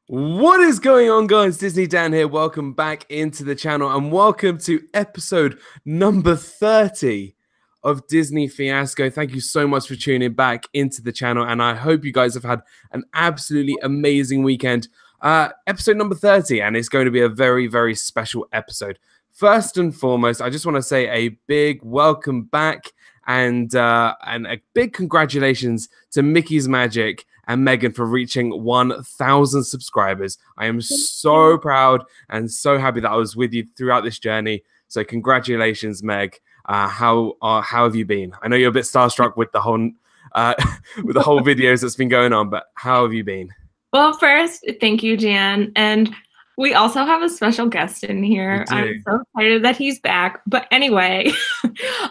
What is going on, guys? Disney Dan here. Welcome back into the channel and welcome to episode number 30 of Disney Fiasco. Thank you so much for tuning back into the channel, and I hope you guys have had an absolutely amazing weekend. Episode number 30, and it's going to be a very, very special episode. First and foremost, I just want to say a big welcome back and a big congratulations to Mickey's Magic and Megan for reaching 1,000 subscribers. I am so proud and so happy that I was with you throughout this journey. So congratulations, Meg. How have you been? I know you're a bit starstruck with the whole videos that's been going on, but how have you been? Well, first, thank you, Jan. And we also have a special guest in here. I'm so excited that he's back. But anyway,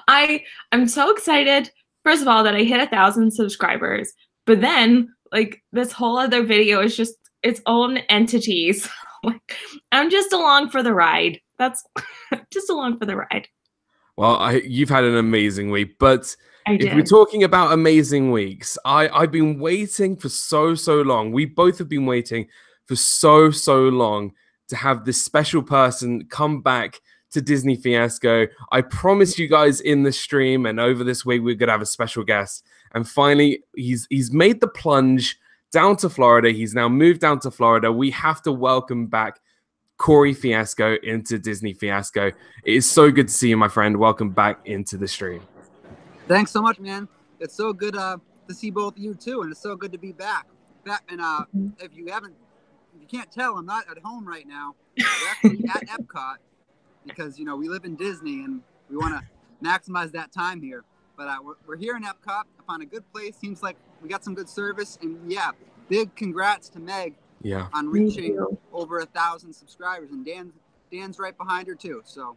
I'm so excited, first of all, that I hit 1,000 subscribers. But then, like, this whole other video is just its own entities. I'm just along for the ride. That's just along for the ride. Well, you've had an amazing week, but if we're talking about amazing weeks, I've been waiting for so long. We both have been waiting for so long to have this special person come back to Disney Fiasco. I promised you guys in the stream and over this week we're gonna have a special guest. And finally, he's made the plunge down to Florida. He's now moved down to Florida. We have to welcome back Corey Fiasco into Disney Fiasco. It is so good to see you, my friend. Welcome back into the stream. Thanks so much, man. It's so good to see both of you too, and it's so good to be back. And if you can't tell, I'm not at home right now. We're actually at Epcot because we live in Disney and we want to maximize that time here. But we're here in Epcot. I found a good place. Seems like we got some good service. And yeah, big congrats to Meg on reaching over 1,000 subscribers. And Dan's right behind her too. So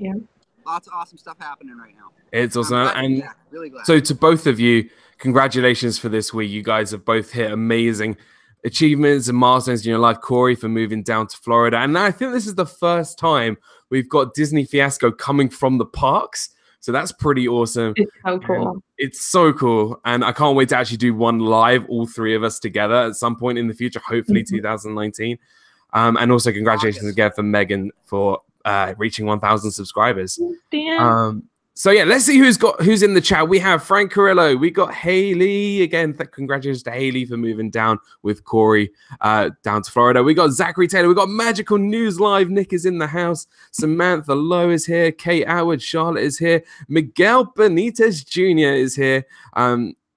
lots of awesome stuff happening right now. It's awesome. And really glad. So to both of you, congratulations for this week. You guys have both hit amazing achievements and milestones in your life. Corey for moving down to Florida. And I think this is the first time we've got Disney Fiasco coming from the parks. So that's pretty awesome. It's so cool. It's so cool. And I can't wait to actually do one live, all three of us together at some point in the future, hopefully 2019. And also congratulations again for Megan for reaching 1,000 subscribers. Damn. So yeah, let's see who's in the chat. We have Frank Carrillo. We got Haley again. Congratulations to Haley for moving down with Corey down to Florida. We got Zachary Taylor. We got Magical News Live. Nick is in the house. Samantha Lowe is here. Kate Howard. Charlotte is here. Miguel Benitez Jr. is here.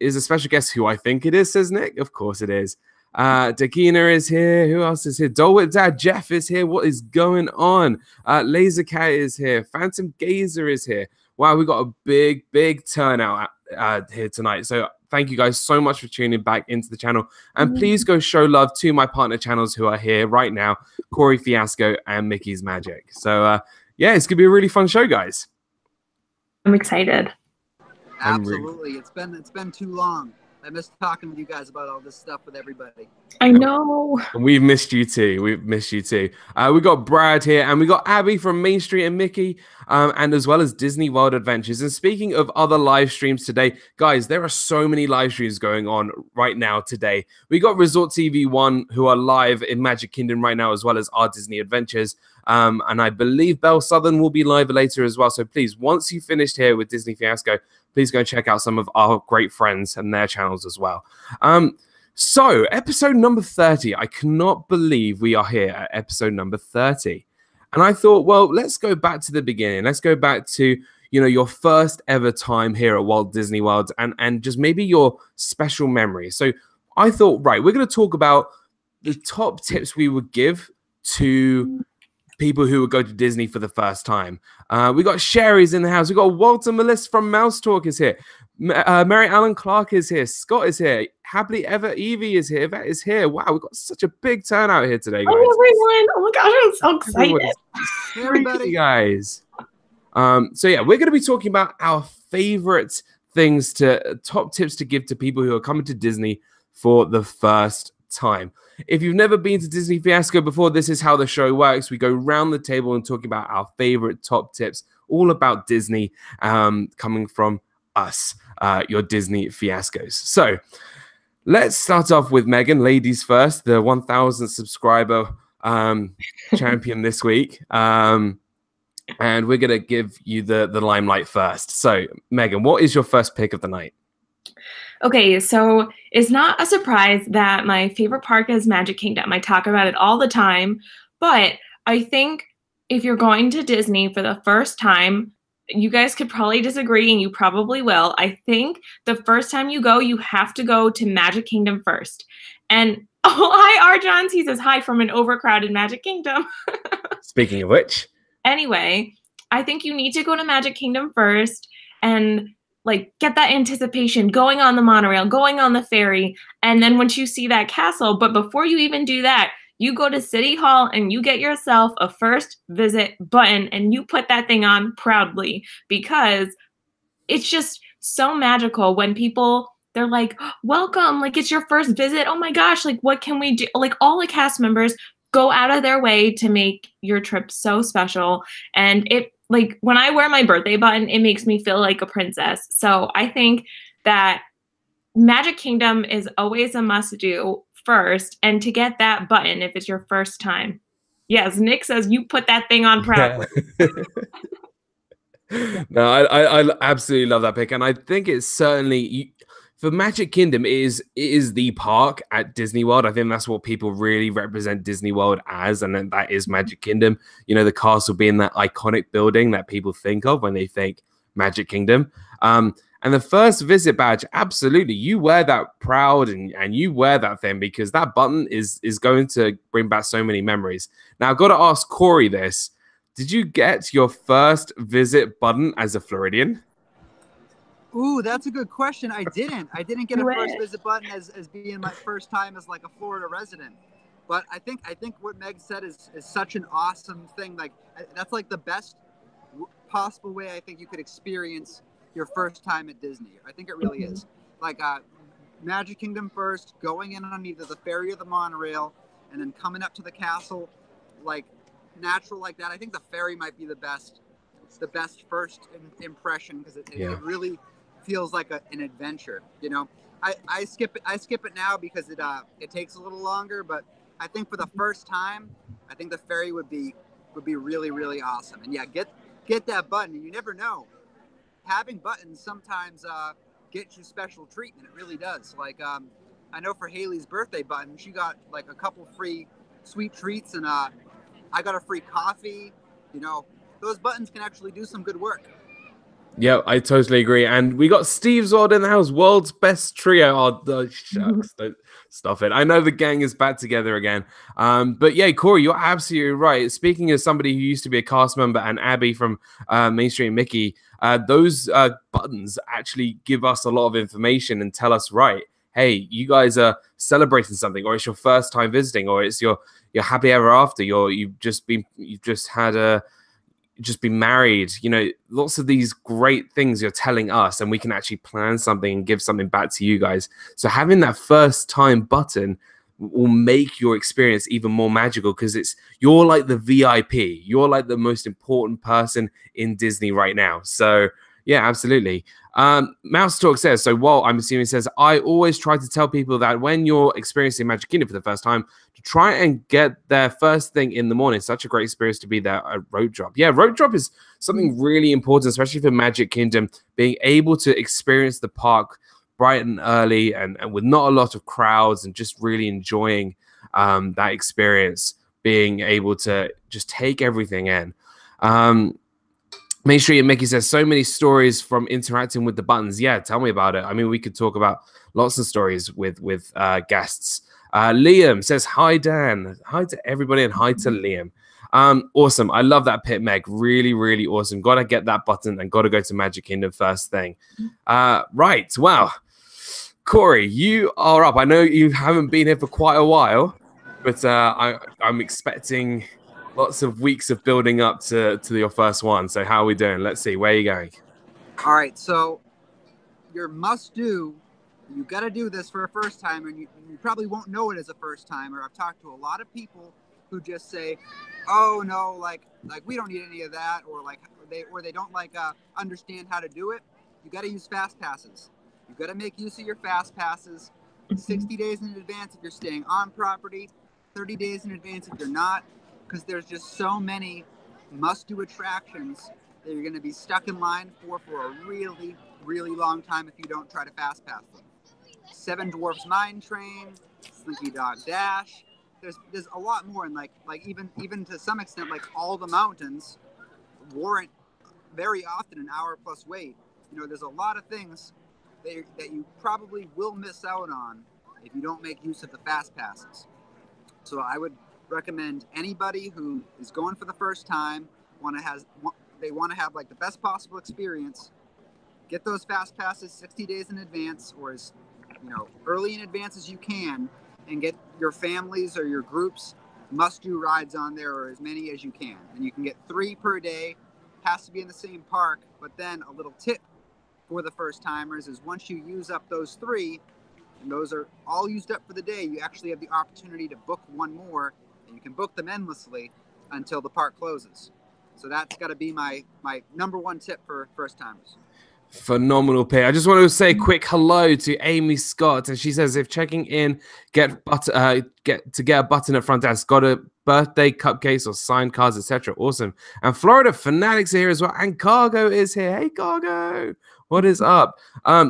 Is a special guest who I think it is, says Nick. Of course it is. Dakina is here. Who else is here? Dolwit Dad Jeff is here. What is going on? Laser Cat is here. Phantom Gazer is here. Wow, we got a big turnout here tonight. So thank you guys so much for tuning back into the channel. And please go show love to my partner channels who are here right now, Corey Fiasco and Mickey's Magic. So yeah, it's gonna be a really fun show, guys. I'm excited. Absolutely. It's been too long. I missed talking with you guys about all this stuff with everybody. I know. We've missed you too. We've missed you too. We got Brad here, and we got Abby from Main Street and Mickey, and as well as Disney World Adventures. And speaking of other live streams today, guys, there are so many live streams going on right now today. We got Resort TV 1 who are live in Magic Kingdom right now, as well as our Disney Adventures. And I believe Belle Southern will be live later as well. So please, once you finished here with Disney Fiasco, please go check out some of our great friends and their channels as well. So episode number 30, I cannot believe we are here at episode number 30. And I thought, well, let's go back to the beginning. Let's go back to, your first ever time here at Walt Disney World and just maybe your special memory. So I thought, right, we're going to talk about the top tips we would give to people who would go to Disney for the first time. We got Sherry's in the house. We got Walter Melissa from Mouse Talk is here. Mary Allen Clark is here. Scott is here. Happily Ever Evie is here. Yvette is here. Wow, we've got such a big turnout here today, guys. Oh, everyone. Oh my gosh, I'm so excited. Hey, everybody. Guys. So yeah, we're going to be talking about our favorite things top tips to give to people who are coming to Disney for the first time. If you've never been to Disney Fiasco before, this is how the show works. We go round the table and talk about our favorite top tips, all about Disney, coming from us, your Disney Fiascos. So let's start off with Megan, ladies first, the 1,000 subscriber champion this week. And we're going to give you the limelight first. So, Megan, what is your first pick of the night? Okay, so it's not a surprise that my favorite park is Magic Kingdom. I talk about it all the time, but I think if you're going to Disney for the first time, you guys could probably disagree, and you probably will. I think the first time you go, you have to go to Magic Kingdom first. And oh, hi, R. Johns. He says hi from an overcrowded Magic Kingdom. Speaking of which. Anyway, I think you need to go to Magic Kingdom first and like get that anticipation, going on the monorail, going on the ferry, and then once you see that castle, but before you even do that, you go to City Hall and you get yourself a first visit button and you put that thing on proudly, because it's just so magical when people, they're like, welcome, like it's your first visit. Oh my gosh, like what can we do? Like all the cast members go out of their way to make your trip so special. And it, like when I wear my birthday button, it makes me feel like a princess. So I think that Magic Kingdom is always a must do first, and to get that button if it's your first time. Yes, Nick says you put that thing on proudly. No, I absolutely love that pick, and I think it's certainly for Magic Kingdom it is the park at Disney World. I think that's what people really represent Disney World as, and then that is Magic Kingdom. You know, the castle being that iconic building that people think of when they think Magic Kingdom. And the first visit badge, absolutely, you wear that proud and you wear that thing, because that button is going to bring back so many memories. Now, I've got to ask Corey this. Did you get your first visit button as a Floridian? Ooh, that's a good question. I didn't get a first visit button as being my first time as like a Florida resident. But I think what Meg said is such an awesome thing. Like that's like the best possible way I think you could experience your first time at Disney. I think it really is. Like Magic Kingdom first, going in on either the ferry or the monorail, and then coming up to the castle, like natural like that. I think the ferry might be the best. It's the best first impression, because it really feels like an adventure. You know, I skip it now because it takes a little longer. But I think for the first time, I think the ferry would be really, really awesome. And yeah, get that button. You never know. Having buttons sometimes get you special treatment. It really does. Like I know for Haley's birthday button, she got like a couple free sweet treats, and I got a free coffee. You know, those buttons can actually do some good work. Yeah, I totally agree. And we got Steve's World in the house, world's best trio. Oh, the shucks, don't stop it. I know the gang is back together again. But yeah, Corey, you're absolutely right. Speaking as somebody who used to be a cast member, and Abby from Main Street and Mickey, those buttons actually give us a lot of information and tell us, right, hey, you guys are celebrating something, or it's your first time visiting, or it's your happy ever after. You've just been married. You know, lots of these great things you're telling us, and we can actually plan something and give something back to you guys. So having that first time button will make your experience even more magical, because you're like the VIP. You're like the most important person in Disney right now. So yeah, absolutely. Mouse Talk says, so Walt, I'm assuming, says, I always try to tell people that when you're experiencing Magic Kingdom for the first time, to try and get there first thing in the morning. Such a great experience to be there at road drop. Yeah, road drop is something really important, especially for Magic Kingdom, being able to experience the park bright and early and with not a lot of crowds, and just really enjoying that experience, being able to just take everything in. Main Street and Mickey says, so many stories from interacting with the buttons. Yeah, tell me about it. I mean, we could talk about lots of stories with guests. Liam says, hi, Dan. Hi to everybody, and hi to Liam. Awesome. I love that pit, Meg. Really, really awesome. Got to get that button and got to go to Magic Kingdom first thing. Right. Wow. Corey, you are up. I know you haven't been here for quite a while, but I'm expecting lots of weeks of building up to your first one. So how are we doing? Let's see. Where are you going? All right. So your must do, you got to do this for a first time, and you probably won't know it as a first timer. I've talked to a lot of people who just say, oh no, like we don't need any of that, or they don't understand how to do it. You got to use fast passes. You got to make use of your fast passes. 60 days in advance if you're staying on property, 30 days in advance if you're not, because there's just so many must-do attractions that you're going to be stuck in line for a really, really long time if you don't try to fast pass them. Seven Dwarfs Mine Train, Slinky Dog Dash. There's a lot more, and like even to some extent, like all the mountains warrant very often an hour plus wait. You know, there's a lot of things that you probably will miss out on if you don't make use of the fast passes. So I would recommend anybody who is going for the first time, they want to have like the best possible experience, get those fast passes 60 days in advance, or as early in advance as you can, and get your families or your groups must-do rides on there, or as many as you can. And you can get 3 per day, has to be in the same park. But then a little tip for the first timers is once you use up those 3, and those are all used up for the day, you actually have the opportunity to book one more, and you can book them endlessly until the park closes. So that's got to be my number 1 tip for first timers. Phenomenal pick. I just want to say a quick hello to Amy Scott, and she says if checking in, get a button at front desk, got a birthday cupcakes or signed cards, etc. Awesome. And Florida Fanatics are here as well, and Cargo is here. Hey Cargo, what is up?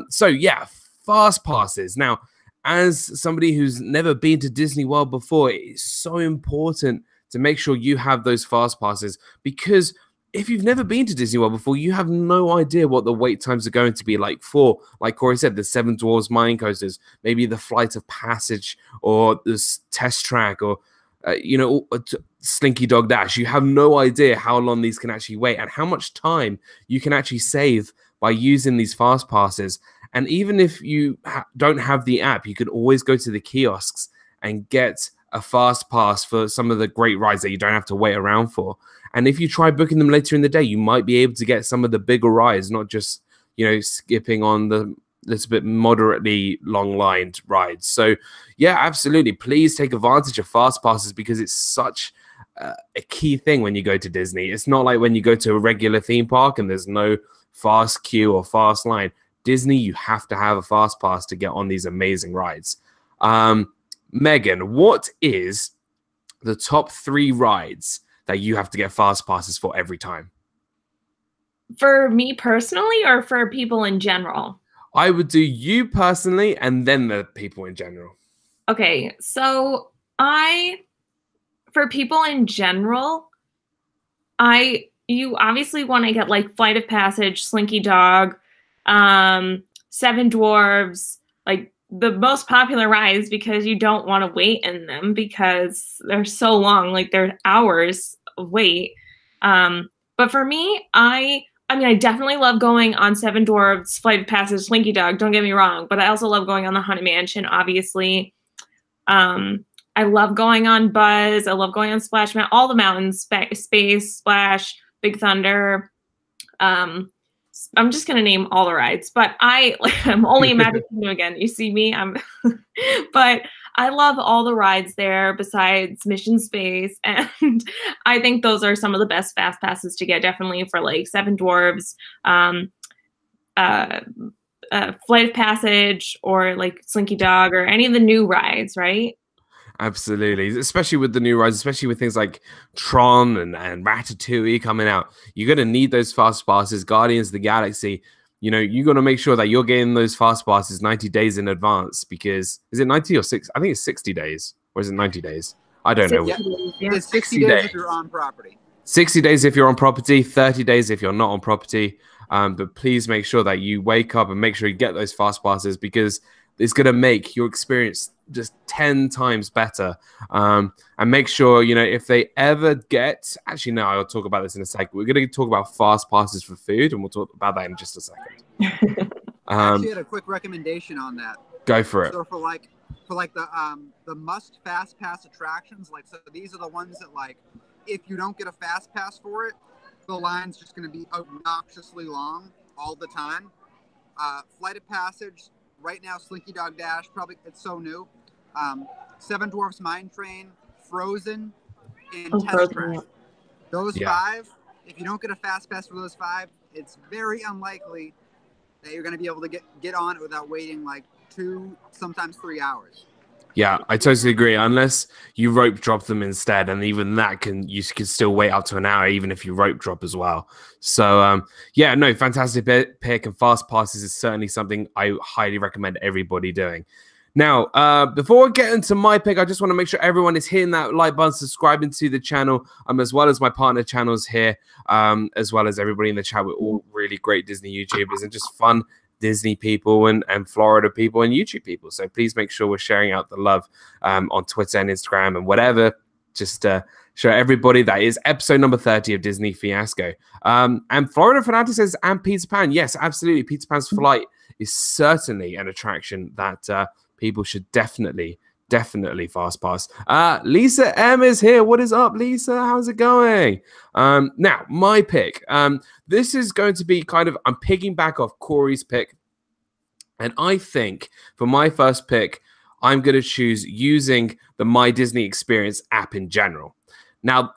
So yeah, fast passes. Now, as somebody who's never been to Disney World before, it's so important to make sure you have those fast passes, because if you've never been to Disney World before, you have no idea what the wait times are going to be like for, like Corey said, the Seven Dwarfs Mine Coasters, maybe the Flight of Passage, or this Test Track, or Slinky Dog Dash. You have no idea how long these can actually wait and how much time you can actually save by using these fast passes. And even if you don't have the app, you can always go to the kiosks and get a fast pass for some of the great rides that you don't have to wait around for. And if you try booking them later in the day, you might be able to get some of the bigger rides, not just, skipping on the little bit moderately long-lined rides. So, yeah, absolutely. Please take advantage of fast passes, because it's such a key thing when you go to Disney. It's not like when you go to a regular theme park and there's no fast queue or fast line. Disney, you have to have a fast pass to get on these amazing rides. Megan, what is the top 3 rides that you have to get fast passes for every time? For me personally, or for people in general? I would do you personally and then the people in general. Okay, so for people in general, you obviously want to get like Flight of Passage, Slinky Dog, Seven Dwarfs, like the most popular rides, because you don't want to wait in them because they're so long, like they're hours of wait. But for me, I definitely love going on Seven Dwarfs, Flight of Passage, Slinky Dog, don't get me wrong, but I also love going on the Haunted Mansion, obviously. I love going on Buzz, I love going on Splash Mountain, all the mountains, Space, Splash, Big Thunder. I'm just gonna name all the rides, but I'm only in Magic Kingdom again. You see me, but I love all the rides there besides Mission Space, and I think those are some of the best fast passes to get. Definitely for like Seven Dwarfs, Flight of Passage, or like Slinky Dog, or any of the new rides, right? Absolutely, especially with the new rides, especially with things like Tron and Ratatouille coming out. You're going to need those fast passes. Guardians of the Galaxy, you're going to make sure that you're getting those fast passes 90 days in advance, because is it 90 or 6? I think it's 60 days, or is it 90 days? I don't know. Yeah. It's 60 days if you're on property. 60 days if you're on property, 30 days if you're not on property. But please make sure that you wake up and make sure you get those fast passes, because it's going to make your experience just 10 times better. And make sure, if they ever get... Actually, no, I'll talk about this in a second. We're going to talk about fast passes for food, and we'll talk about that in just a second. I actually had a quick recommendation on that. Go for it. So for the must fast pass attractions, so these are the ones that, if you don't get a fast pass for it, the line's just going to be obnoxiously long all the time. Flight of Passage... Right now, Slinky Dog Dash, probably it's so new. Seven Dwarfs Mine Train, Frozen, and Test Track. Those 5, if you don't get a fast pass for those 5, it's very unlikely that you're going to be able to get on it without waiting 2, sometimes 3 hours. Yeah, I totally agree. Unless you rope drop them instead, and even that you can still wait up to an hour, even if you rope drop as well. So yeah, no, fantastic pick, and fast passes is certainly something I highly recommend everybody doing. Now, before I get into my pick, I just want to make sure everyone is hitting that like button, subscribing to the channel, as well as my partner channels here, as well as everybody in the chat. We're all really great Disney YouTubers and just fun Disney people and Florida people and YouTube people. So please make sure we're sharing out the love on Twitter and Instagram and whatever. Just show everybody that is episode number 30 of Disney Fiasco. And Florida Fanatic says, and Peter Pan. Yes, absolutely. Peter Pan's flight is certainly an attraction that people should definitely fast pass. Lisa M is here. What is up, Lisa? How's it going? Now, my pick. This is going to be kind of, I'm picking back off Corey's pick. And I think for my first pick, I'm going to choose using the My Disney Experience app in general. Now,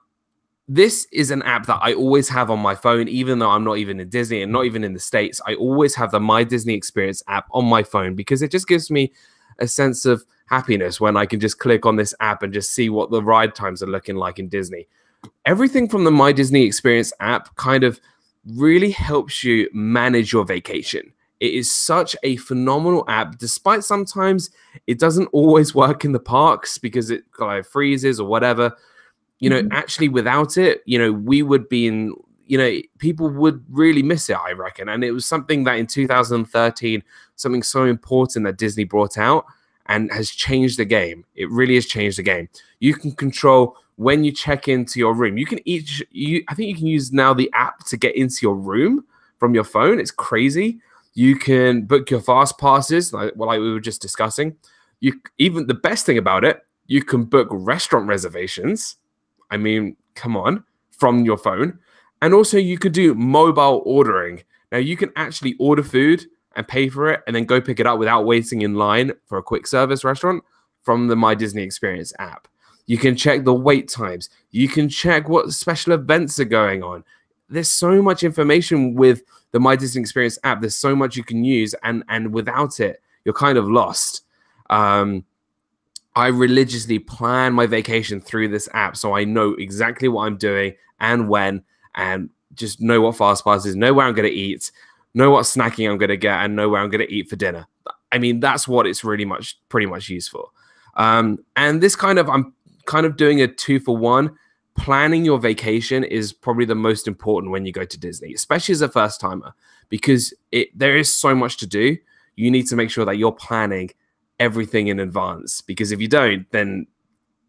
this is an app that I always have on my phone, even though I'm not even in Disney and not even in the States. I always have the My Disney Experience app on my phone because it just gives me a sense of happiness when I can just click on this app and just see what the ride times are looking like in Disney. Everything from the My Disney Experience app kind of really helps you manage your vacation. It is such a phenomenal app, despite sometimes it doesn't always work in the parks because it kind of freezes or whatever. You know, actually without it, you know, we would be in, you know, people would really miss it, I reckon. And it was something that in 2013, something so important that Disney brought out and has changed the game. It really has changed the game. You can control when you check into your room. You can I think you can use now the app to get into your room from your phone. It's crazy. You can book your fast passes, like we were just discussing. Even the best thing about it, you can book restaurant reservations. I mean, come on, from your phone. And also you could do mobile ordering. Now you can actually order food and pay for it and then go pick it up without waiting in line for a quick service restaurant from the My Disney Experience app. You can check the wait times. You can check what special events are going on. There's so much information with the My Disney Experience app. There's so much you can use, and without it, you're kind of lost. I religiously plan my vacation through this app, so I know exactly what I'm doing and when, and just know what fast pass is, know where I'm going to eat, know what snacking I'm going to get, and know where I'm going to eat for dinner. I mean, that's what it's really pretty much used for. And this I'm kind of doing a 2-for-1. Planning your vacation is probably the most important when you go to Disney, especially as a first timer, because there is so much to do. You need to make sure that you're planning everything in advance, because if you don't, then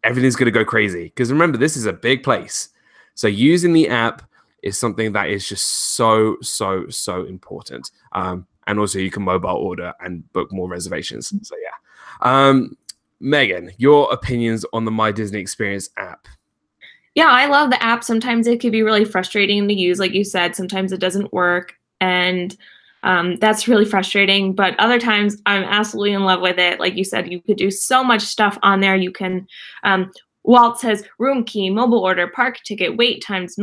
everything's going to go crazy. Because remember, this is a big place. So using the app is something that is just so important. And also you can mobile order and book more reservations. So yeah. Megan, your opinions on the My Disney Experience app? Yeah, I love the app. Sometimes it can be really frustrating to use. Like you said, sometimes it doesn't work. And that's really frustrating. But other times I'm absolutely in love with it. Like you said, you could do so much stuff on there. You can, Walt says, room key, mobile order, park ticket, wait times,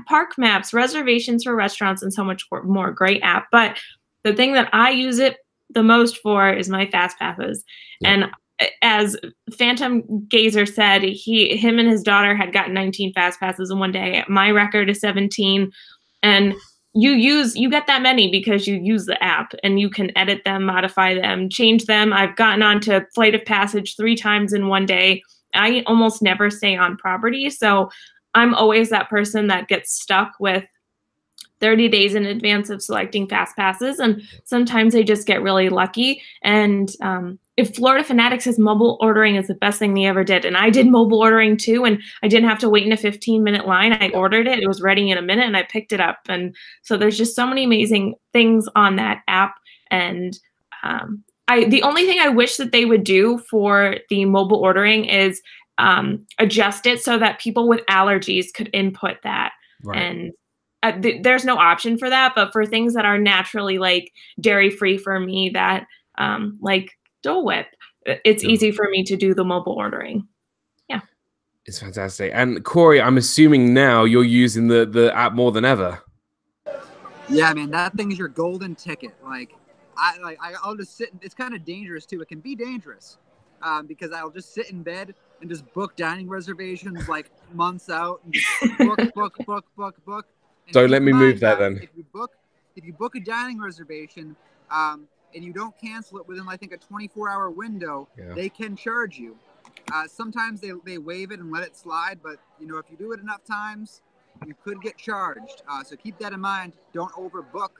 park maps, reservations for restaurants, and so much more. Great app. But the thing that I use it the most for is my fast passes. Yeah. And as Phantom Gazer said, him and his daughter had gotten 19 fast passes in one day. My record is 17. And you get that many because you use the app, and you can edit them, modify them, change them. I've gotten onto Flight of Passage 3 times in one day. I almost never stay on property. So I'm always that person that gets stuck with 30 days in advance of selecting fast passes. And sometimes they just get really lucky. And if Florida Fanatic says mobile ordering is the best thing they ever did, and I did mobile ordering too, and I didn't have to wait in a 15-minute line. I ordered it. It was ready in a minute, and I picked it up. And so there's just so many amazing things on that app. And the only thing I wish that they would do for the mobile ordering is adjust it so that people with allergies could input that. Right. And there's no option for that, but for things that are naturally like dairy free for me, that like Dole Whip, it's easy for me to do the mobile ordering. Yeah, it's fantastic. And Corey, I'm assuming now you're using the app more than ever. Yeah, man, that thing is your golden ticket. Like, I'll just sit. It's kind of dangerous too. It can be dangerous because I'll just sit in bed and just book dining reservations like months out and just book. And don't let me move that then. If you book a dining reservation and you don't cancel it within I think a 24-hour window, they can charge you. Sometimes they waive it and let it slide, but you know, if you do it enough times, you could get charged. So keep that in mind. Don't overbook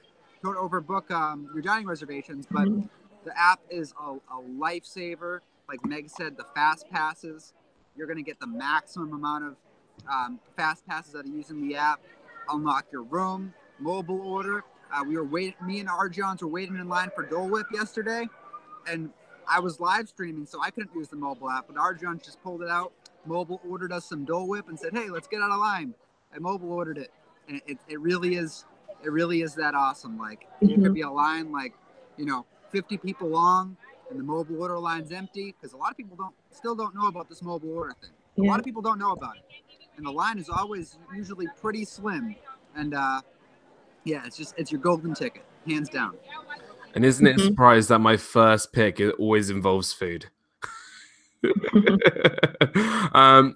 your dining reservations. But the app is a lifesaver. Like Meg said, the fast passes, you're going to get the maximum amount of fast passes out of using the app. Unlock your room, mobile order. Me and Arjons were waiting in line for Dole Whip yesterday, and I was live streaming, so I couldn't use the mobile app, but Arjons just pulled it out, mobile ordered us some Dole Whip and said, hey, let's get out of line. I mobile ordered it, and it really is that awesome. Like, there could be a line like, 50 people long, and the mobile order line's empty, because a lot of people still don't know about this mobile order thing. A lot of people don't know about it, and the line is usually pretty slim, and it's your golden ticket, hands down. And isn't it a surprise that my first pick always involves food? So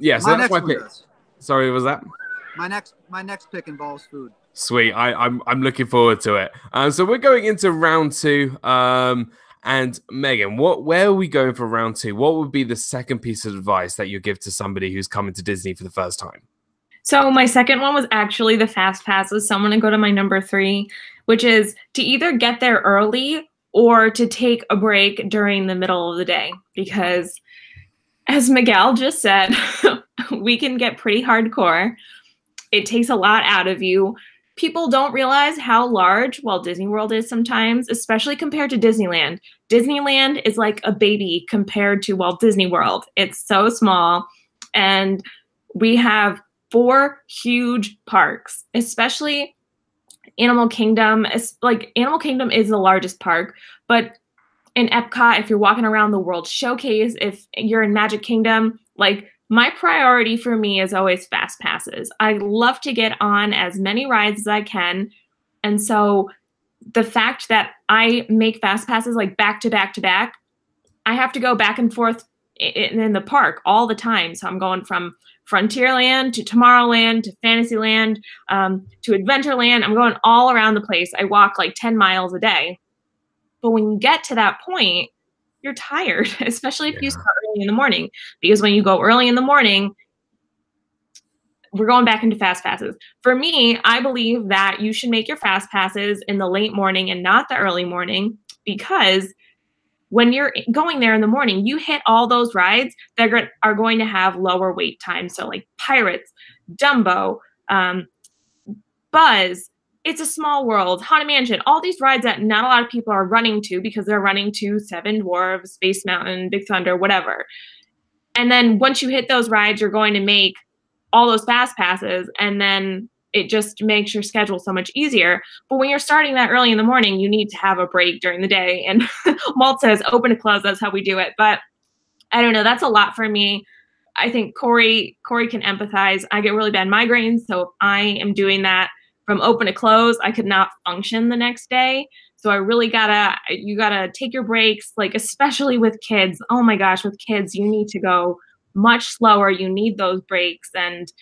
that's my pick. Sorry, was that? My next pick involves food. Sweet. I'm looking forward to it. So we're going into round 2. And Megan, where are we going for round 2? What would be the second piece of advice that you give to somebody who's coming to Disney for the first time? So my second one was actually the fast passes. So I'm going to go to my number 3, which is to either get there early or to take a break during the middle of the day. Because as Miguel just said, we can get pretty hardcore. It takes a lot out of you. People don't realize how large Walt Disney World is sometimes, especially compared to Disneyland. Disneyland is like a baby compared to Walt Disney World. It's so small. And we have 4 huge parks, especially Animal Kingdom. Like, Animal Kingdom is the largest park, but in Epcot, if you're walking around the World Showcase, if you're in Magic Kingdom, like, my priority for me is always fast passes. I love to get on as many rides as I can. And so the fact that I make fast passes like back to back to back, I have to go back and forth in the park all the time. So I'm going from Frontierland to Tomorrowland to Fantasyland to Adventureland. I'm going all around the place. I walk like 10 miles a day. But when you get to that point, you're tired, especially if you start early in the morning. Because when you go early in the morning, we're going back into fast passes. For me, I believe that you should make your fast passes in the late morning and not the early morning, because when you're going there in the morning, you hit all those rides that are going to have lower wait times. So like Pirates, Dumbo, Buzz, It's a Small World, Haunted Mansion, all these rides that not a lot of people are running to because they're running to Seven Dwarfs, Space Mountain, Big Thunder, whatever. And then once you hit those rides, you're going to make all those fast passes, and then it just makes your schedule so much easier. But when you're starting that early in the morning, you need to have a break during the day. And Walt says open to close, that's how we do it. But I don't know, that's a lot for me. I think Corey can empathize. I get really bad migraines, so if I am doing that from open to close, I could not function the next day. So I really you gotta take your breaks, like especially with kids. Oh my gosh, with kids, you need to go much slower. You need those breaks. And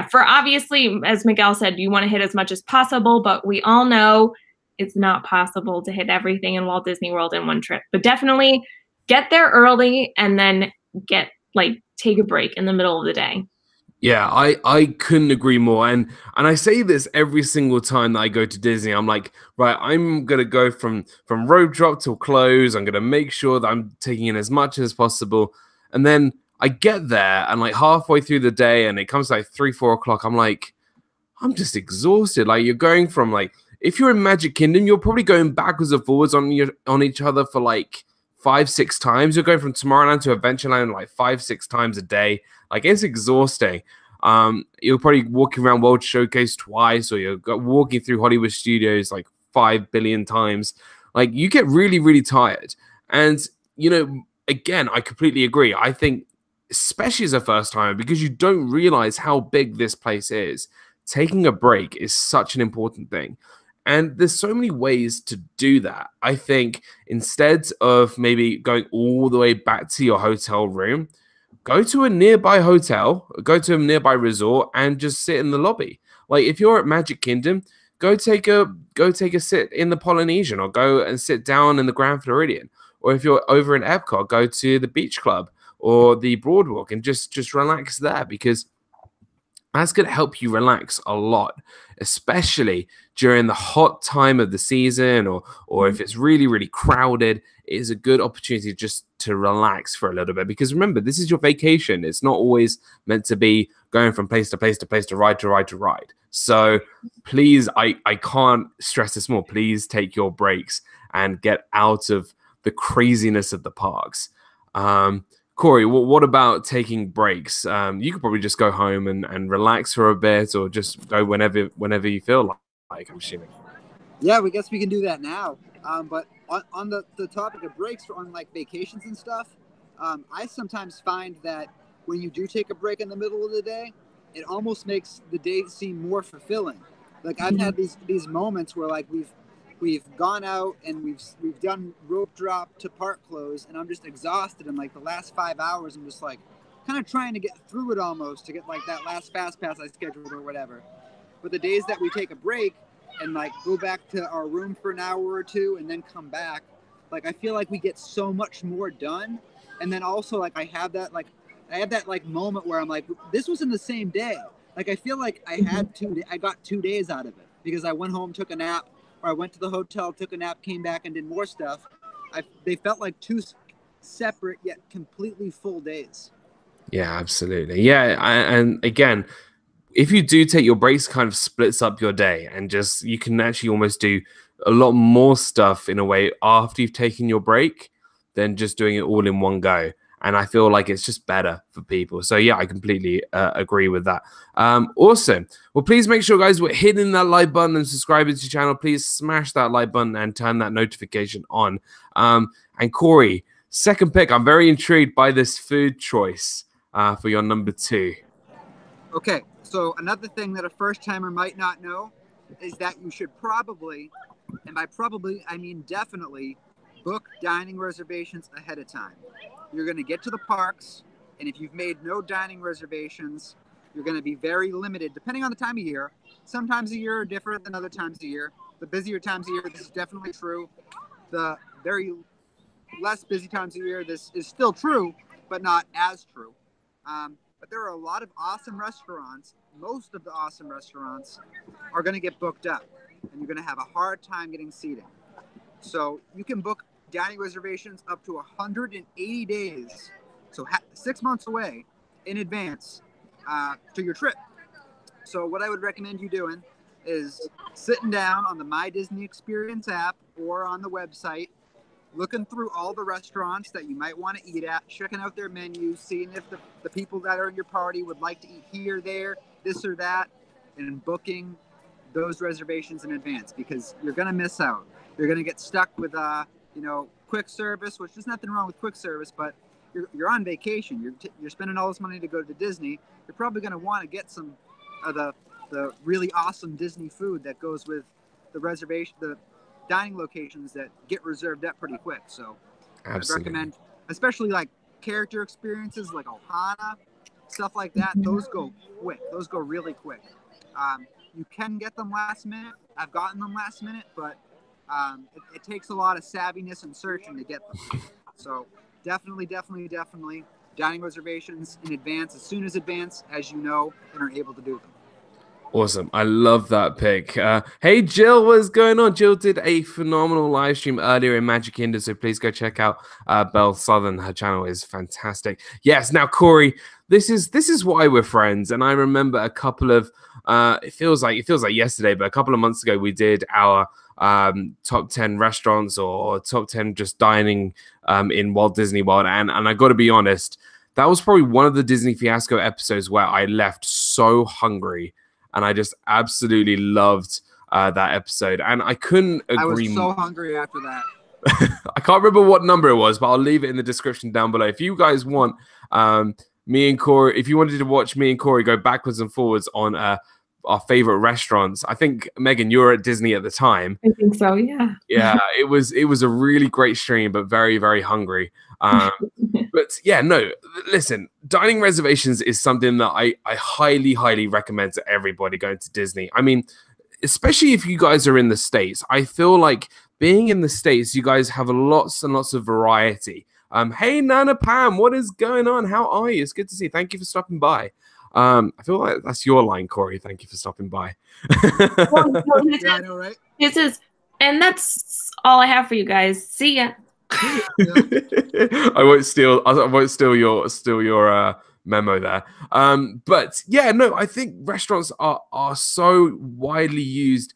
for obviously, as Miguel said, you want to hit as much as possible, but we all know it's not possible to hit everything in Walt Disney World in one trip. But definitely get there early and then take a break in the middle of the day. Yeah, I couldn't agree more. And I say this every single time that I go to Disney. I'm like, right, I'm going to go from rope drop till close. I'm going to make sure that I'm taking in as much as possible. And then I get there and like halfway through the day and it comes to like 3-4 o'clock. I'm like, I'm just exhausted. Like, you're going from like, if you're in Magic Kingdom, you're probably going backwards and forwards on each other for like 5-6 times. You're going from Tomorrowland to Adventureland like 5-6 times a day. Like, it's exhausting. You're probably walking around World Showcase twice, or you're walking through Hollywood Studios like 5 billion times. Like, you get really, really tired. And, again, I completely agree. I think, especially as a first timer, because you don't realize how big this place is, taking a break is such an important thing. And there's so many ways to do that. I think instead of maybe going all the way back to your hotel room, go to a nearby hotel, go to a nearby resort, and just sit in the lobby. Like if you're at Magic Kingdom, go take a sit in the Polynesian, or go and sit down in the Grand Floridian. Or if you're over in Epcot, go to the Beach Club or the Boardwalk and just relax there, because that's going to help you relax a lot, especially during the hot time of the season, or if it's really, really crowded. It is a good opportunity just to relax for a little bit, because remember, this is your vacation. It's not always meant to be going from place to place to place, to ride to ride to ride. So please, I can't stress this more. Please take your breaks and get out of the craziness of the parks. Corey, what about taking breaks? You could probably just go home and relax for a bit, or just go whenever you feel like, I'm assuming. Yeah, we guess we can do that now. But on the topic of breaks on like vacations and stuff, I sometimes find that when you do take a break in the middle of the day, it almost makes the day seem more fulfilling. Like I've had these moments where like we've gone out and we've done rope drop to park close, and I'm just exhausted. And like the last 5 hours, I'm just like kind of trying to get through it almost to get like that last fast pass I scheduled or whatever. But the days that we take a break and like go back to our room for an hour or two and then come back, like I feel like we get so much more done. And then also like I have that moment where I'm like, this was in the same day. Like I feel like I got 2 days out of it, because I went home, took a nap, or I went to the hotel, took a nap, came back and did more stuff. They felt like two separate yet completely full days. Yeah, absolutely. Yeah, and again, if you do take your breaks, kind of splits up your day, and just you can actually almost do a lot more stuff in a way after you've taken your break than just doing it all in one go. And I feel like it's just better for people. So yeah, I completely agree with that. Awesome. Well, please make sure, guys, we're hitting that like button and subscribing to the channel. Please smash that like button and turn that notification on. And Corey, second pick, I'm very intrigued by this food choice for your number 2. Okay, so another thing that a first timer might not know is that you should probably, and by probably I mean definitely, book dining reservations ahead of time. You're going to get to the parks, and if you've made no dining reservations, you're going to be very limited depending on the time of year. Some times of year are different than other times of year. The busier times of year, this is definitely true. The very less busy times of year, this is still true, but not as true. But there are a lot of awesome restaurants. Most of the awesome restaurants are going to get booked up, and you're going to have a hard time getting seating. So you can book dining reservations up to 180 days, so 6 months away in advance to your trip. So what I would recommend you doing is sitting down on the My Disney Experience app or on the website, looking through all the restaurants that you might want to eat at, checking out their menus, seeing if the people that are in your party would like to eat here, there, this or that, and booking those reservations in advance, because you're going to miss out. You're going to get stuck with quick service, which there's nothing wrong with quick service, but you're on vacation. You're spending all this money to go to Disney. You're probably going to want to get some of the really awesome Disney food that goes with the dining locations that get reserved up pretty quick. So Absolutely. I'd recommend, especially like character experiences like Ohana, stuff like that. Those go quick. Those go really quick. You can get them last minute. I've gotten them last minute, but it takes a lot of savviness and searching to get them. So definitely dining reservations in advance, as soon as you know and are able to do them. Awesome. I love that pick. Hey, Jill, what's going on? Jill did a phenomenal live stream earlier in Magic Kingdom, so please go check out Belle Southern. Her channel is fantastic. Yes, now, Corey, this is why we're friends. And I remember a couple of, it feels like yesterday, but a couple of months ago, we did our top 10 restaurants or top 10 just dining in Walt Disney World. And I got to be honest, that was probably one of the Disney Fiasco episodes where I left so hungry. And I just absolutely loved that episode. And I couldn't agree more. I was so hungry after that. I can't remember what number it was, but I'll leave it in the description down below. If you guys want me and Corey, if you wanted to watch me and Corey go backwards and forwards on our favorite restaurants. I think Megan, you were at Disney at the time. I think so. Yeah. Yeah, it was a really great stream, but very, very hungry. But yeah, no, listen, dining reservations is something that I highly, highly recommend to everybody going to Disney. I mean, especially if you guys are in the States, I feel like being in the States, you guys have lots and lots of variety. Hey, Nana Pam, what is going on? How are you? It's good to see you. Thank you for stopping by. I feel like that's your line, Corey. Thank you for stopping by. Well, no, Yeah, I know, right? this is, and that's all I have for you guys. See ya. I won't steal your memo there. But yeah, no, I think restaurants are so widely used.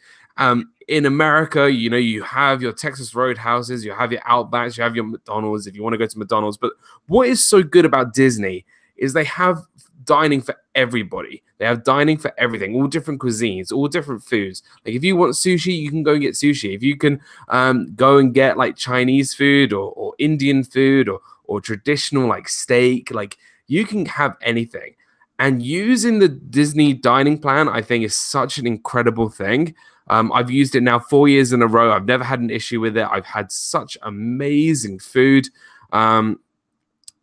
In America, you know, you have your Texas Roadhouses, you have your Outbacks, you have your McDonald's if you want to go to McDonald's. But what is so good about Disney is they have dining for everybody. They have dining for everything, all different cuisines, all different foods. Like if you want sushi, you can go and get sushi. If you can go and get like Chinese food or Indian food or traditional like steak, like you can have anything. And using the Disney dining plan, I think, is such an incredible thing. I've used it now 4 years in a row. I've never had an issue with it. I've had such amazing food.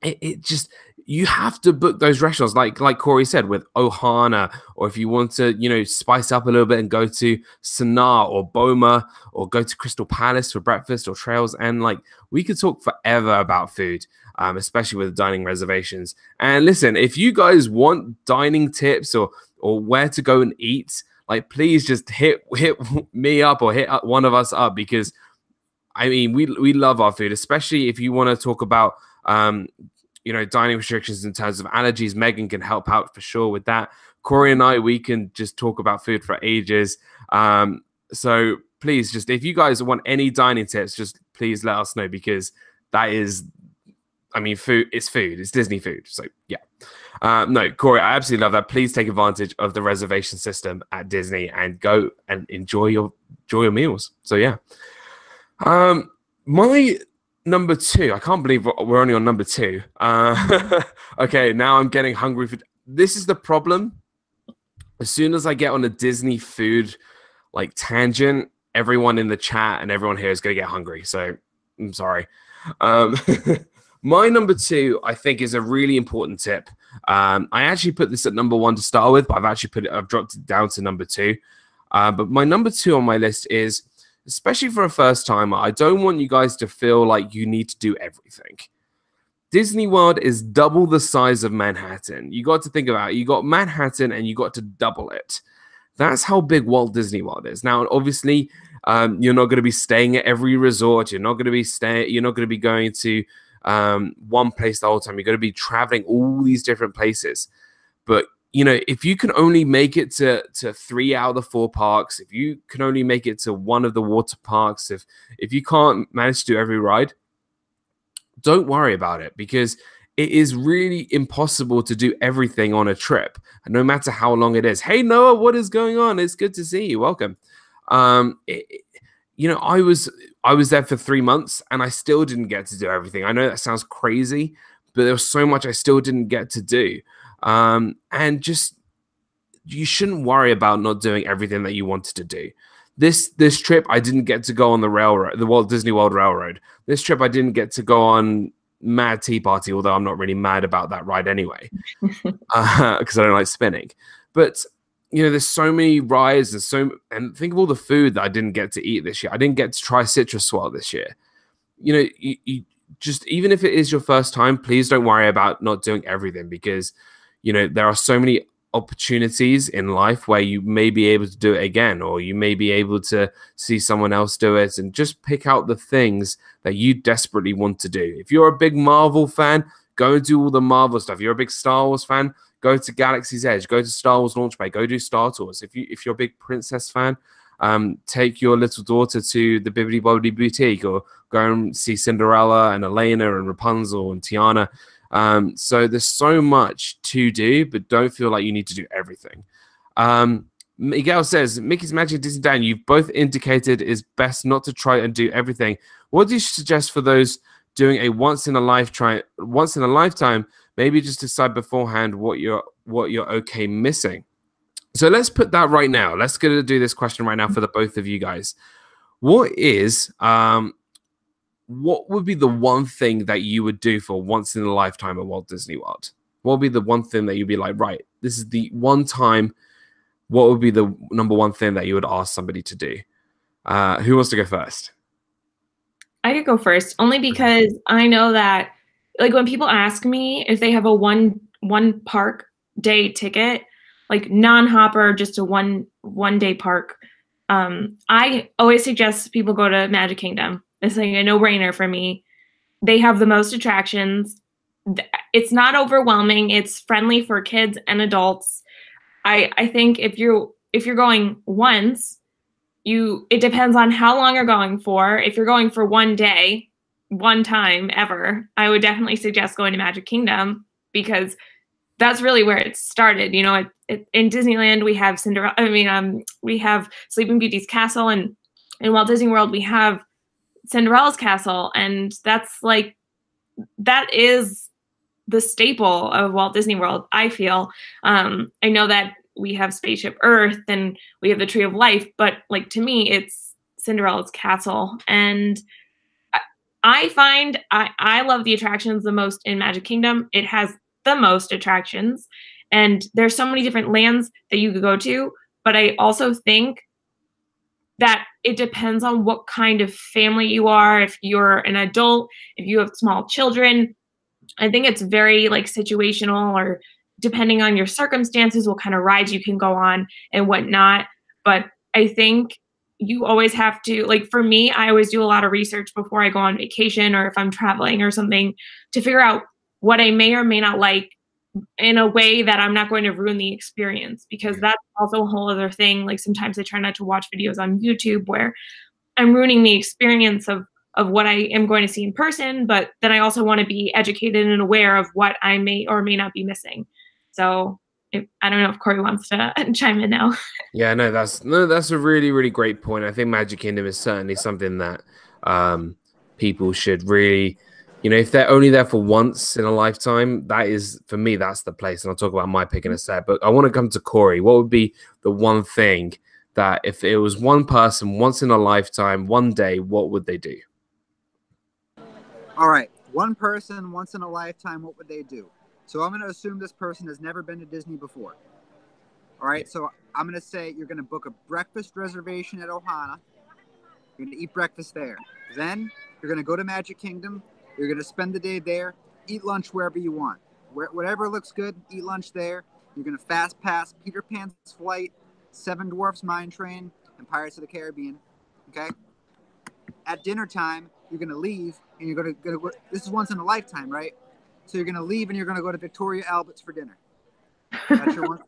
It just, you have to book those restaurants, like Corey said, with Ohana, or if you want to, you know, spice up a little bit and go to Sanaa or Boma, or go to Crystal Palace for breakfast, or Trails. And like, we could talk forever about food, especially with dining reservations. And listen, if you guys want dining tips or where to go and eat, like, please just hit me up or hit one of us up, because I mean, we love our food, especially if you want to talk about, you know, dining restrictions in terms of allergies. Megan can help out for sure with that. Corey and I, we can just talk about food for ages. So please, just if you guys want any dining tips, just please let us know, because that is, I mean, food. It's Disney food. So yeah. No, Corey, I absolutely love that. Please take advantage of the reservation system at Disney and go and enjoy your meals. So yeah. My number 2, I can't believe we're only on number 2. Okay, now I'm getting hungry for this. Is the problem. As soon as I get on a Disney food like tangent, everyone in the chat and everyone here is going to get hungry. So I'm sorry. My number 2, I think, is a really important tip. I actually put this at number 1 to start with, but I've dropped it down to number 2. But my number 2 on my list is, especially for a first timer, I don't want you guys to feel like you need to do everything. Disney World is double the size of Manhattan. You got to think about it. You got Manhattan and you got to double it. That's how big Walt Disney World is. Now, obviously, you're not going to be staying at every resort. You're not going to be going to one place the whole time. You're going to be traveling all these different places. But you know, if you can only make it to 3 out of the 4 parks, if you can only make it to one of the water parks, if you can't manage to do every ride, don't worry about it, because it is really impossible to do everything on a trip, no matter how long it is. Hey, Noah, what is going on? It's good to see you. Welcome. You know, I was there for 3 months and I still didn't get to do everything. I know that sounds crazy, but there was so much I still didn't get to do. And just, you shouldn't worry about not doing everything that you wanted to do. This trip, I didn't get to go on the Walt Disney World Railroad. This trip, I didn't get to go on Mad Tea Party, although I'm not really mad about that ride anyway, because I don't like spinning. But you know, there's so many rides and think of all the food that I didn't get to eat this year. I didn't get to try Citrus Swirl this year. You know, you just, even if it is your first time, please don't worry about not doing everything, because you know, there are so many opportunities in life where you may be able to do it again, or you may be able to see someone else do it, and just pick out the things that you desperately want to do. If you're a big Marvel fan, go and do all the Marvel stuff. If you're a big Star Wars fan, go to Galaxy's Edge, go to Star Wars Launchpad, go do Star Tours. If you're a big Princess fan, take your little daughter to the Bibbidi Bobbidi Boutique, or go and see Cinderella and Elena and Rapunzel and Tiana. So there's so much to do, but don't feel like you need to do everything. Miguel says, Mickey's Magic Disneyland, you've both indicated is best not to try and do everything. What do you suggest for those doing a once in a lifetime? Maybe just decide beforehand what you're okay missing. So let's put that right now. Let's go to do this question right now for the both of you guys. What would be the one thing that you would do for once in a lifetime at Walt Disney World? What would be the one thing that you'd be like, right, this is the one time? What would be the number one thing that you would ask somebody to do? Who wants to go first? I could go first, only because I know that, like, when people ask me if they have a one park day ticket, like non-hopper, just a one day park, I always suggest people go to Magic Kingdom. It's like a no-brainer for me. They have the most attractions. It's not overwhelming. It's friendly for kids and adults. I think if you're going once, it depends on how long you're going for. If you're going for one day, one time ever, I would definitely suggest going to Magic Kingdom, because that's really where it started. You know, in Disneyland, we have we have Sleeping Beauty's castle, and in Walt Disney World, we have Cinderella's castle. And that is the staple of Walt Disney World, I feel. I know that we have Spaceship Earth and we have the Tree of Life, but like, to me, it's Cinderella's castle. And I find I love the attractions the most in Magic Kingdom. It has the most attractions, and there's so many different lands that you could go to. But I also think that it depends on what kind of family you are. If you're an adult, if you have small children, I think it's very like situational, or depending on your circumstances, what kind of rides you can go on and whatnot. But I think you always have to, like, for me, I always do a lot of research before I go on vacation, or if I'm traveling or something, to figure out what I may or may not like, in a way that I'm not going to ruin the experience, because that's also a whole other thing. Like, sometimes I try not to watch videos on YouTube where I'm ruining the experience of what I am going to see in person, but then I also want to be educated and aware of what I may or may not be missing. So I don't know if Corey wants to chime in now. Yeah, that's a really, really great point. I think Magic Kingdom is certainly something that people should really, you know, if they're only there for once in a lifetime, that is, for me, that's the place. And I'll talk about my pick in a sec. But I want to come to Corey. What would be the one thing that, if it was one person once in a lifetime, one day, what would they do? All right, one person once in a lifetime, what would they do? So I'm going to assume this person has never been to Disney before. All right, so I'm going to say you're going to book a breakfast reservation at Ohana. You're going to eat breakfast there. Then you're going to go to Magic Kingdom. You're going to spend the day there, eat lunch wherever you want. Whatever looks good, eat lunch there. You're going to fast pass Peter Pan's Flight, Seven Dwarfs Mine Train, and Pirates of the Caribbean. Okay? At dinner time, you're going to leave, and you're going to go. This is once in a lifetime, right? So you're going to leave, and you're going to go to Victoria Albert's for dinner. That's your one.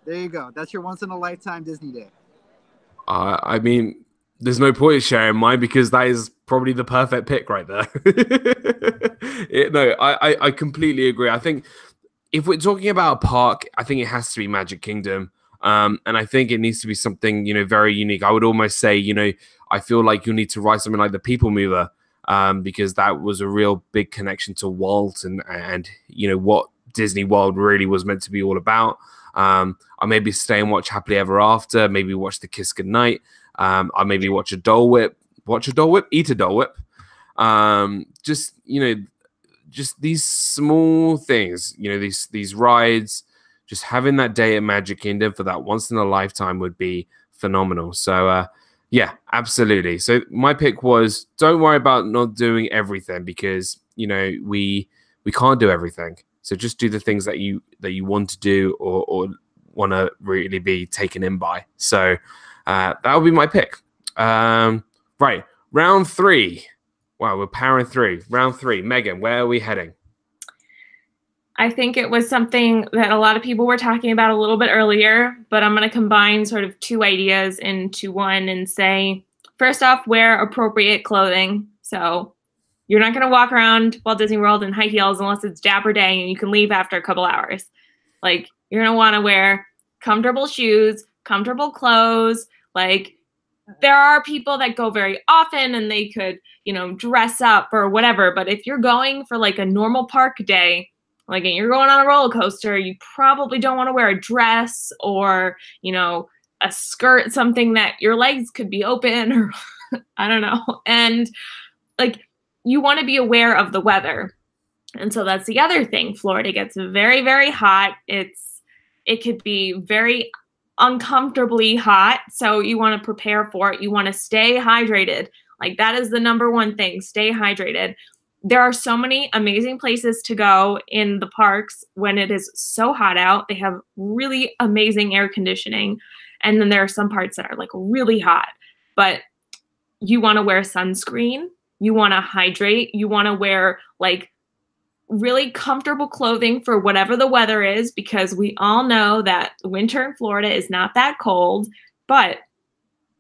There you go. That's your once in a lifetime Disney day. I mean, there's no point sharing mine, because that is probably the perfect pick right there. I completely agree. I think if we're talking about a park, I think it has to be Magic Kingdom. And I think it needs to be something, you know, very unique. I would almost say, you know, I feel like you'll need to write something like The People Mover, because that was a real big connection to Walt and you know, what Disney World really was meant to be all about. I maybe stay and watch Happily Ever After, maybe watch The Kiss Goodnight. I maybe watch a Dole Whip, eat a Dole Whip. Just, you know, just these small things, you know, these rides, just having that day at Magic Kingdom for that once in a lifetime would be phenomenal. So, yeah, absolutely. So my pick was, don't worry about not doing everything, because, you know, we can't do everything. So just do the things that you want to do or want to really be taken in by. So that would be my pick. Right, round 3. Wow, we're powering through. Round 3. Megan, where are we heading? I think it was something that a lot of people were talking about a little bit earlier, but I'm going to combine sort of 2 ideas into one and say, first off, wear appropriate clothing. So you're not going to walk around Walt Disney World in high heels unless it's Dapper Day and you can leave after a couple hours. Like, you're going to want to wear comfortable shoes, comfortable clothes. Like, there are people that go very often and they could, you know, dress up or whatever. But if you're going for like a normal park day, Like, and you're going on a roller coaster, you probably don't want to wear a dress or, you know, a skirt, something that your legs could be open or I don't know. And like, you want to be aware of the weather. And so that's the other thing. Florida gets very, very hot. It could be very uncomfortably hot. So you want to prepare for it. You want to stay hydrated. Like, that is the number one thing. Stay hydrated. There are so many amazing places to go in the parks when it is so hot out. They have really amazing air conditioning. And then there are some parts that are like really hot. But you want to wear sunscreen. You want to hydrate. You want to wear like really comfortable clothing for whatever the weather is, because we all know that winter in Florida is not that cold. But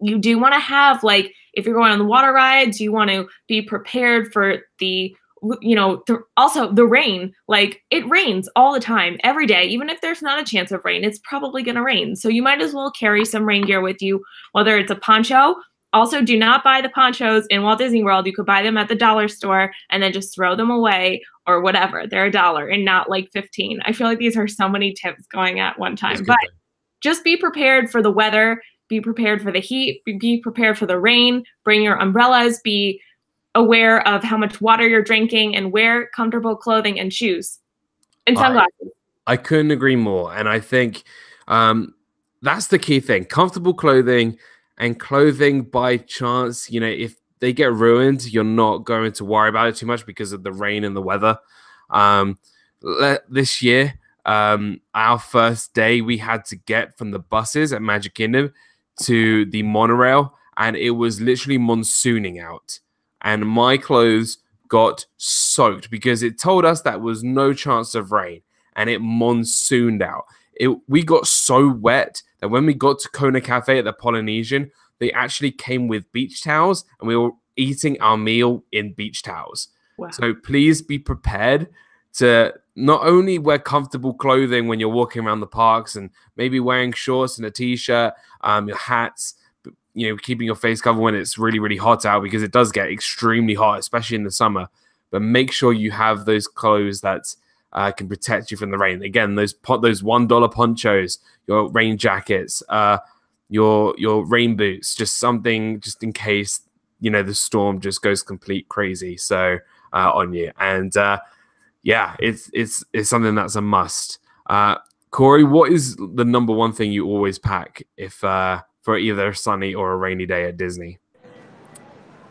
you do want to have, like, if you're going on the water rides, you want to be prepared for the, you know, also the rain. Like, it rains all the time, every day. Even if there's not a chance of rain, it's probably going to rain. So you might as well carry some rain gear with you, whether it's a poncho. Also, do not buy the ponchos in Walt Disney World. You could buy them at the dollar store and then just throw them away or whatever. They're $1 and not like 15. I feel like these are so many tips going at one time. But just be prepared for the weather. Be prepared for the heat. Be prepared for the rain. Bring your umbrellas. Be aware of how much water you're drinking and wear comfortable clothing and shoes and sunglasses. I couldn't agree more. And I think that's the key thing. Comfortable clothing and clothing by chance, you know, if they get ruined, you're not going to worry about it too much because of the rain and the weather. This year, our first day, we had to get from the buses at Magic Kingdom to the monorail, and it was literally monsooning out. And my clothes got soaked because it told us that was no chance of rain, and it monsooned out. We got so wet that when we got to Kona Cafe at the Polynesian, they actually came with beach towels, and we were eating our meal in beach towels. Wow. So please be prepared to not only wear comfortable clothing when you're walking around the parks and maybe wearing shorts and a t-shirt, your hats, you know, keeping your face covered when it's really, really hot out, because it does get extremely hot, especially in the summer. But make sure you have those clothes that can protect you from the rain. Again, those $1 ponchos, your rain jackets, your rain boots, just something just in case, you know, the storm just goes complete crazy. So on you. And yeah, it's something that's a must. Corey, what is the number one thing you always pack if for either a sunny or a rainy day at Disney?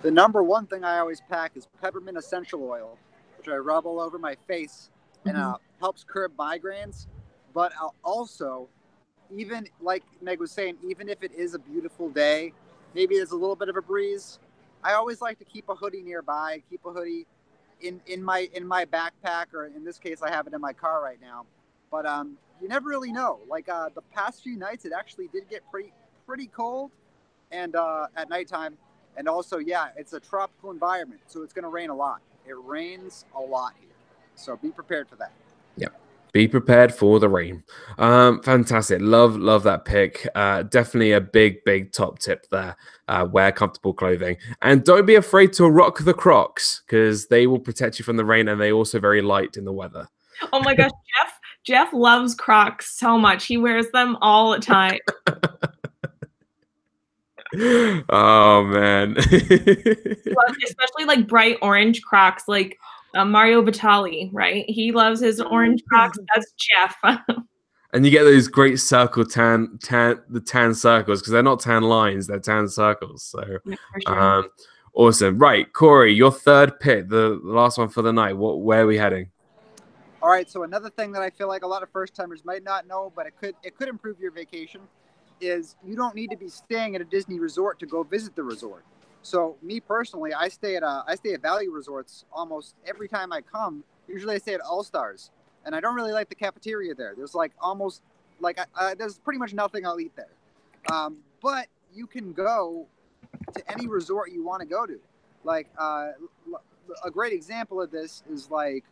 The number one thing I always pack is peppermint essential oil, which I rub all over my face, and helps curb migraines. But I'll also, even like Meg was saying, even if it is a beautiful day, maybe there's a little bit of a breeze, I always like to keep a hoodie nearby, keep a hoodie in my backpack, or in this case, I have it in my car right now. But you never really know. Like the past few nights, it actually did get pretty cold, and at nighttime. And also, yeah, it's a tropical environment, so it's going to rain a lot. It rains a lot here, so be prepared for that. Yep. Be prepared for the rain. Fantastic. Love that pick. Definitely a big top tip there. Wear comfortable clothing. And don't be afraid to rock the Crocs, because they will protect you from the rain, and they're also very light in the weather. Oh my gosh, Jeff loves Crocs so much. He wears them all the time. Oh man. Especially like bright orange Crocs, like Mario Batali, right? He loves his orange Crocs. That's Jeff. And you get those great circle tan circles, because they're not tan lines, they're tan circles. So yeah, for sure. Awesome. Right, Corey, your third pick, the last one for the night. Where are we heading? All right, so another thing that I feel like a lot of first timers might not know, but it could improve your vacation, is you don't need to be staying at a Disney resort to go visit the resort. So me personally, I stay at value resorts almost every time I come. Usually I stay at All Stars, and I don't really like the cafeteria there. There's there's pretty much nothing I'll eat there. But you can go to any resort you want to go to. Like a great example of this is like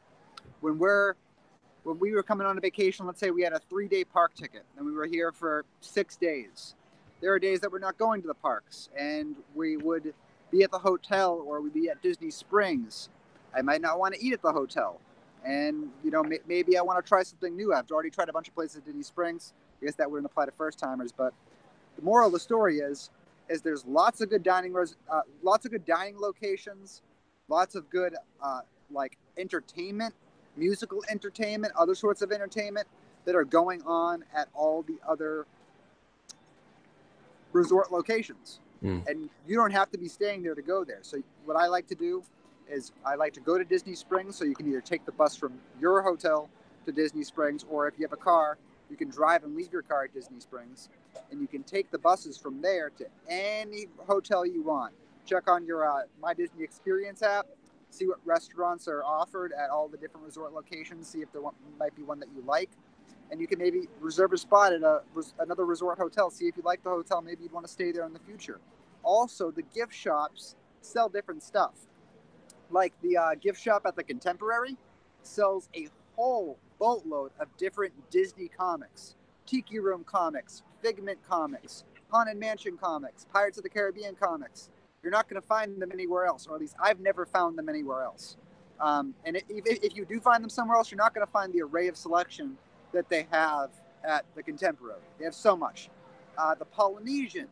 when we were coming on a vacation. Let's say we had a 3-day park ticket and we were here for 6 days. There are days that we're not going to the parks, and we would be at the hotel, or we'd be at Disney Springs. I might not want to eat at the hotel, And, you know, maybe I want to try something new. I've already tried a bunch of places at Disney Springs. I guess that wouldn't apply to first timers, but the moral of the story is there's lots of good dining locations, lots of good like entertainment, musical entertainment, other sorts of entertainment that are going on at all the other resort locations. And you don't have to be staying there to go there. So what I like to do is I like to go to Disney Springs, so you can either take the bus from your hotel to Disney Springs, or if you have a car, you can drive and leave your car at Disney Springs, and you can take the buses from there to any hotel you want. Check on your My Disney Experience app, see what restaurants are offered at all the different resort locations, see if there might be one that you like, and you can maybe reserve a spot at another resort hotel, see if you like the hotel, maybe you'd want to stay there in the future. Also, the gift shops sell different stuff. Like the gift shop at the Contemporary sells a whole boatload of different Disney comics, Tiki Room comics, Figment comics, Haunted Mansion comics, Pirates of the Caribbean comics. You're not going to find them anywhere else, or at least I've never found them anywhere else. And if you do find them somewhere else, you're not going to find the array of selection that they have at the Contemporary. They have so much. The Polynesian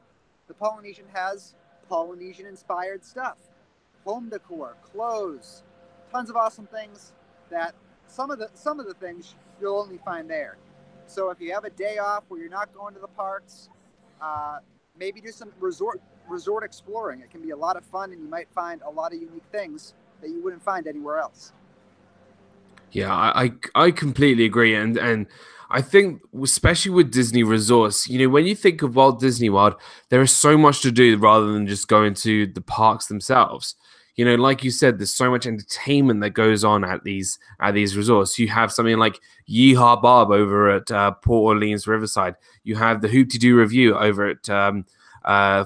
has Polynesian-inspired stuff. Home decor, clothes, tons of awesome things that some of the things you'll only find there. So if you have a day off where you're not going to the parks, maybe do some resort exploring. It can be a lot of fun, and you might find a lot of unique things that you wouldn't find anywhere else. Yeah, I completely agree, and I think especially with Disney resorts, you know, when you think of Walt Disney World, there is so much to do rather than just going to the parks themselves. You know, like you said, there's so much entertainment that goes on at these resorts. You have something like Yeehaw Bob over at Port Orleans Riverside. You have the Hoop-Dee-Doo Review over at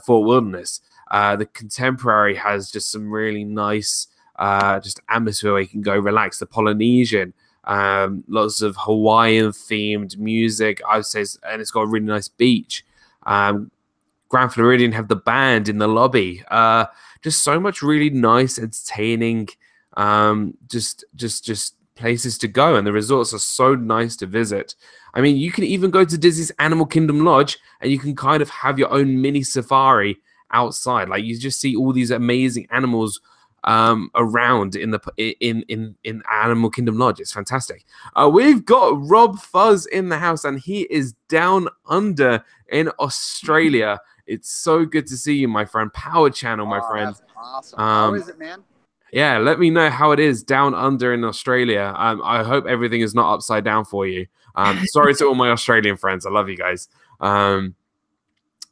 Fort Wilderness. The Contemporary has just some really nice just atmosphere where you can go relax. The Polynesian, lots of Hawaiian themed music, I would say, and it's got a really nice beach. Grand Floridian have the band in the lobby. Just so much really nice, entertaining, just places to go, and the resorts are so nice to visit. I mean, you can even go to Disney's Animal Kingdom Lodge, and you can kind of have your own mini safari outside. Like, you just see all these amazing animals around in Animal Kingdom Lodge. It's fantastic. We've got Rob Fuzz in the house, and he is down under in Australia. It's so good to see you, my friend. Power Channel, my friend. That's awesome. How is it, man? Yeah, let me know how it is down under in Australia. I hope everything is not upside down for you. Sorry to all my Australian friends. I love you guys.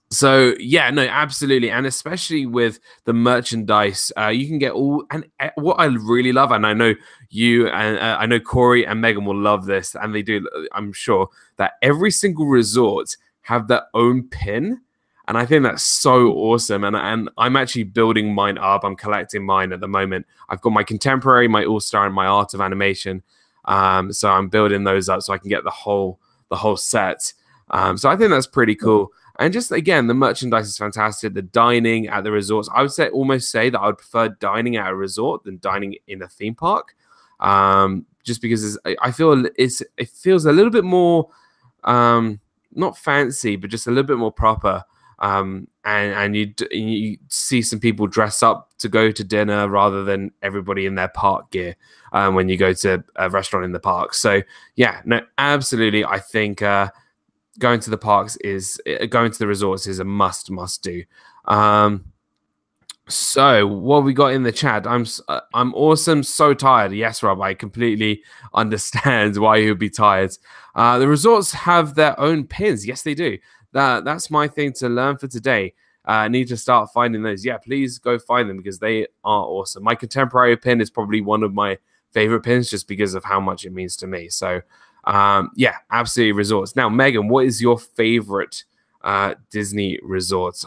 So yeah, no, absolutely, and especially with the merchandise, you can get all. And what I really love, and I know you and I know Corey and Megan will love this, and they do. I'm sure that every single resort have their own pin, and I think that's so awesome. And I'm actually building mine up. I'm collecting mine at the moment. I've got my Contemporary, my All-Star, and my Art of Animation. So I'm building those up so I can get the whole set. So I think that's pretty cool. And just, again, the merchandise is fantastic. The dining at the resorts, I would almost say that I would prefer dining at a resort than dining in a theme park. Just because I feel it feels a little bit more, not fancy, but just a little bit more proper. And you see some people dress up to go to dinner rather than everybody in their park gear when you go to a restaurant in the park. So, yeah, no, absolutely. I think going to the resorts is a must do. So what we got in the chat? I'm awesome, so tired. Yes, Rob, I completely understand why you'd be tired. The resorts have their own pins. Yes, they do. That's my thing to learn for today. I need to start finding those. Yeah, please go find them because they are awesome. My Contemporary pin is probably one of my favorite pins just because of how much it means to me. So yeah, absolutely resorts. Now, Megan, what is your favorite Disney resort?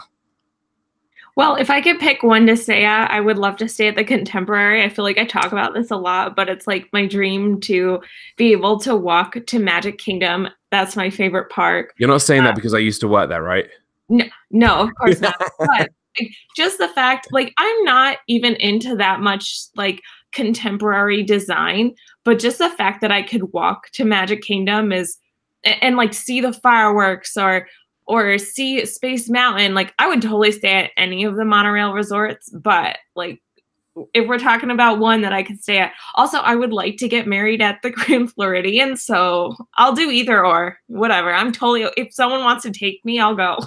Well, if I could pick one to stay at, I would love to stay at the Contemporary. I feel like I talk about this a lot, but it's like my dream to be able to walk to Magic Kingdom. That's my favorite park. You're not saying that because I used to work there, right? No, of course not. But just the fact, like, I'm not even into that much like contemporary design, but just the fact that I could walk to Magic Kingdom and like see the fireworks or see Space Mountain. Like I would totally stay at any of the monorail resorts, but like if we're talking about one that I could stay at. Also, I would like to get married at the Grand Floridian, so I'll do either or, whatever. I'm totally, if someone wants to take me, I'll go.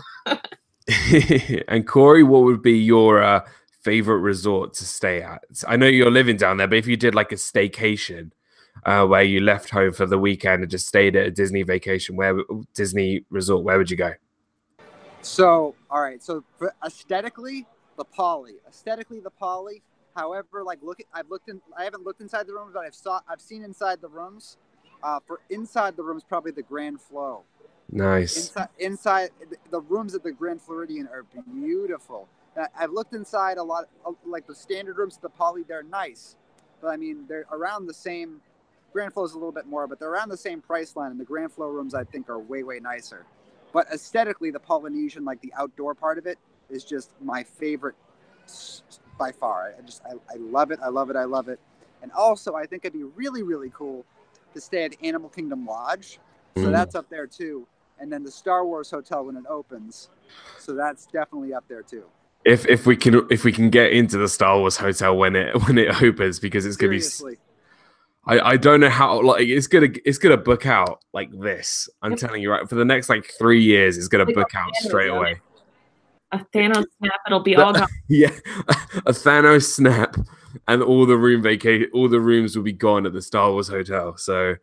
And Corey, what would be your favorite resort to stay at? I know you're living down there, but if you did like a staycation where you left home for the weekend and just stayed at a Disney vacation, Disney resort, where would you go? So, all right. So for aesthetically, the Poly. However, like I haven't looked inside the rooms, but I've seen inside the rooms. For inside the rooms, probably the Grand Flow. Nice. Inside the rooms at the Grand Floridian are beautiful. I've looked inside a lot, like the standard rooms at the Poly. They're nice, but I mean they're around the same. Grand Flow is a little bit more, but they're around the same price line. And the Grand Flow rooms I think are way nicer. But aesthetically, the Polynesian, like the outdoor part of it, is just my favorite by far. I love it. I love it. And also, I think it'd be really cool to stay at Animal Kingdom Lodge. So that's up there too. And then the Star Wars Hotel when it opens. So that's definitely up there too. If we can get into the Star Wars Hotel when it opens, because it's gonna be. I don't know how, like it's gonna book out like this. I'm telling you, right, for the next like 3 years, it's gonna book out straight away. A Thanos snap, it'll be all gone. Yeah, a Thanos snap, and all the rooms will be gone at the Star Wars Hotel. So,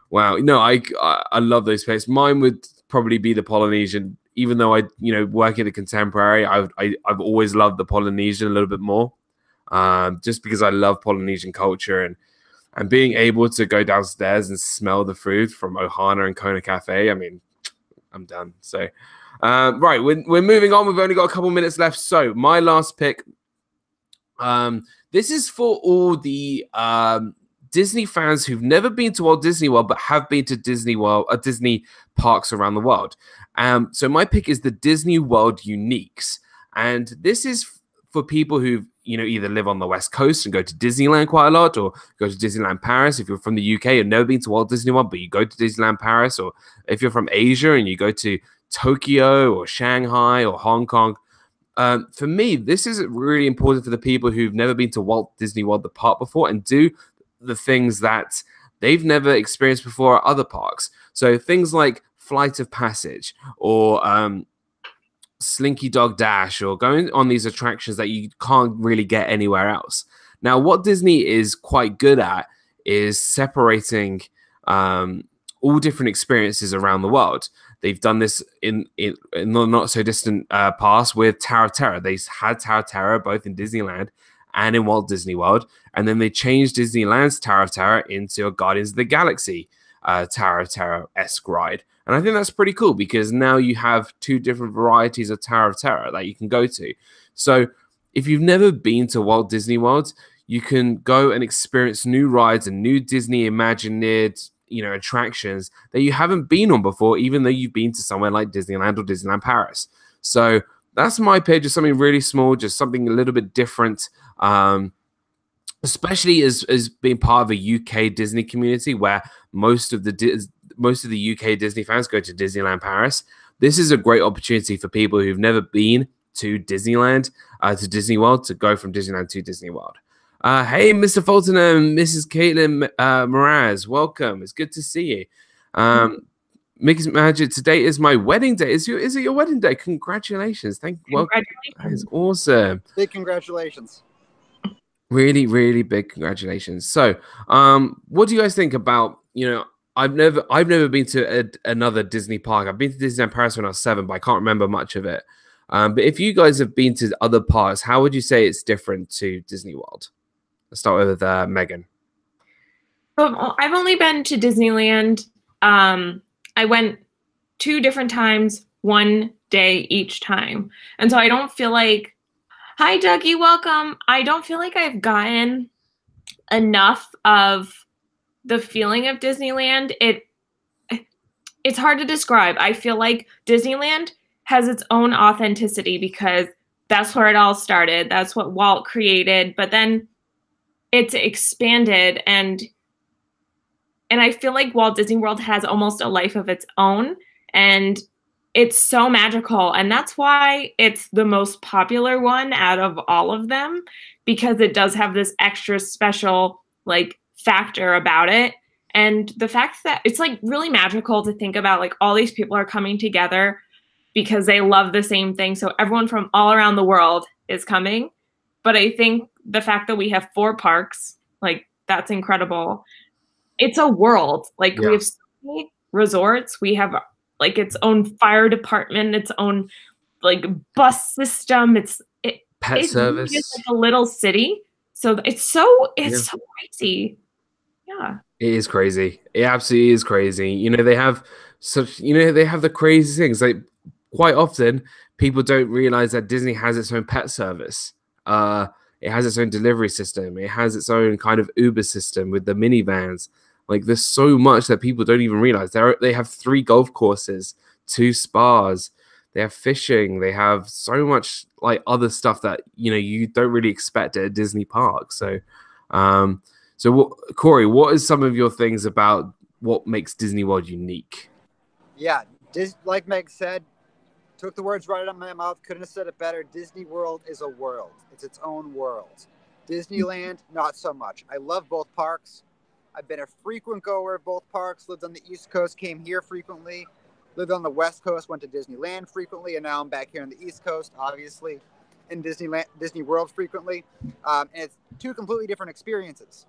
wow, no, I love those places. Mine would probably be the Polynesian, even though I work at the Contemporary. I've always loved the Polynesian a little bit more, just because I love Polynesian culture and being able to go downstairs and smell the food from Ohana and Kona Cafe. I mean, I'm done. So, right, we're moving on. We've only got a couple minutes left. So my last pick, this is for all the Disney fans who've never been to Walt Disney World but have been to Disney parks around the world. So my pick is the Disney World Uniques, and this is for people who've either live on the West Coast and go to Disneyland quite a lot, or go to Disneyland Paris. If you're from the UK and never been to Walt Disney World, but you go to Disneyland Paris, or if you're from Asia and you go to Tokyo or Shanghai or Hong Kong. For me, this is really important for the people who've never been to Walt Disney World, the park, before, and do the things that they've never experienced before at other parks. So things like Flight of Passage, or Slinky Dog Dash, or going on these attractions that you can't really get anywhere else. Now, what Disney is quite good at is separating all different experiences around the world. They've done this in the not so distant past with Tower of Terror. They had Tower of Terror both in Disneyland and in Walt Disney World, and then they changed Disneyland's Tower of Terror into a Guardians of the Galaxy Tower of Terror-esque ride. And I think that's pretty cool, because now you have two different varieties of Tower of Terror that you can go to. So if you've never been to Walt Disney World, you can go and experience new rides and new Disney Imagineered attractions that you haven't been on before, even though you've been to somewhere like Disneyland or Disneyland Paris. So that's my pick, just something really small, just something a little bit different, especially as being part of a UK Disney community where most of the UK Disney fans go to Disneyland Paris. This is a great opportunity for people who've never been to Disneyland, to Disney World, to go from Disneyland to Disney World. Hey, Mr. Fulton and Mrs. Caitlin Mraz, welcome. It's good to see you. Mickey's Magic, today is my wedding day. Is it your wedding day? Congratulations. Welcome. That is awesome. Big congratulations. Really, really big congratulations. So, what do you guys think about, I've never been to another Disney park. I've been to Disneyland Paris when I was 7, but I can't remember much of it. But if you guys have been to other parks, how would you say it's different to Disney World? Let's start with Megan. I've only been to Disneyland. I went 2 different times, 1 day each time. And so I don't feel like, hi, Dougie, welcome. I don't feel like I've gotten enough of the feeling of Disneyland. It's hard to describe. I feel like Disneyland has its own authenticity because that's where it all started. That's what Walt created. But then it's expanded, and I feel like Walt Disney World has almost a life of its own, and it's so magical. And that's why it's the most popular one out of all of them, because it does have this extra special like factor about it. And the fact that it's like really magical to think about, like all these people are coming together because they love the same thing. So everyone from all around the world is coming. But I think the fact that we have 4 parks, like that's incredible. It's a world. Like we have so many resorts. We have like its own fire department, its own like bus system. Pet service. Really is like a little city. So it's so crazy. Yeah. It is crazy. It absolutely is crazy. You know, they have the crazy things. Like quite often people don't realize that Disney has its own pet service. It has its own delivery system. It has its own kind of Uber system with the minivans. Like there's so much that people don't even realize. They have 3 golf courses, 2 spas. They have fishing. They have so much like other stuff that, you know, you don't really expect at a Disney park. So, Corey, what is some of your things about what makes Disney World unique? Yeah, like Meg said, took the words right out of my mouth. Couldn't have said it better. Disney World is a world. It's its own world. Disneyland, not so much. I love both parks. I've been a frequent goer of both parks. Lived on the East Coast, came here frequently. Lived on the West Coast, went to Disneyland frequently, and now I'm back here on the East Coast, obviously, in Disney World frequently. And it's 2 completely different experiences.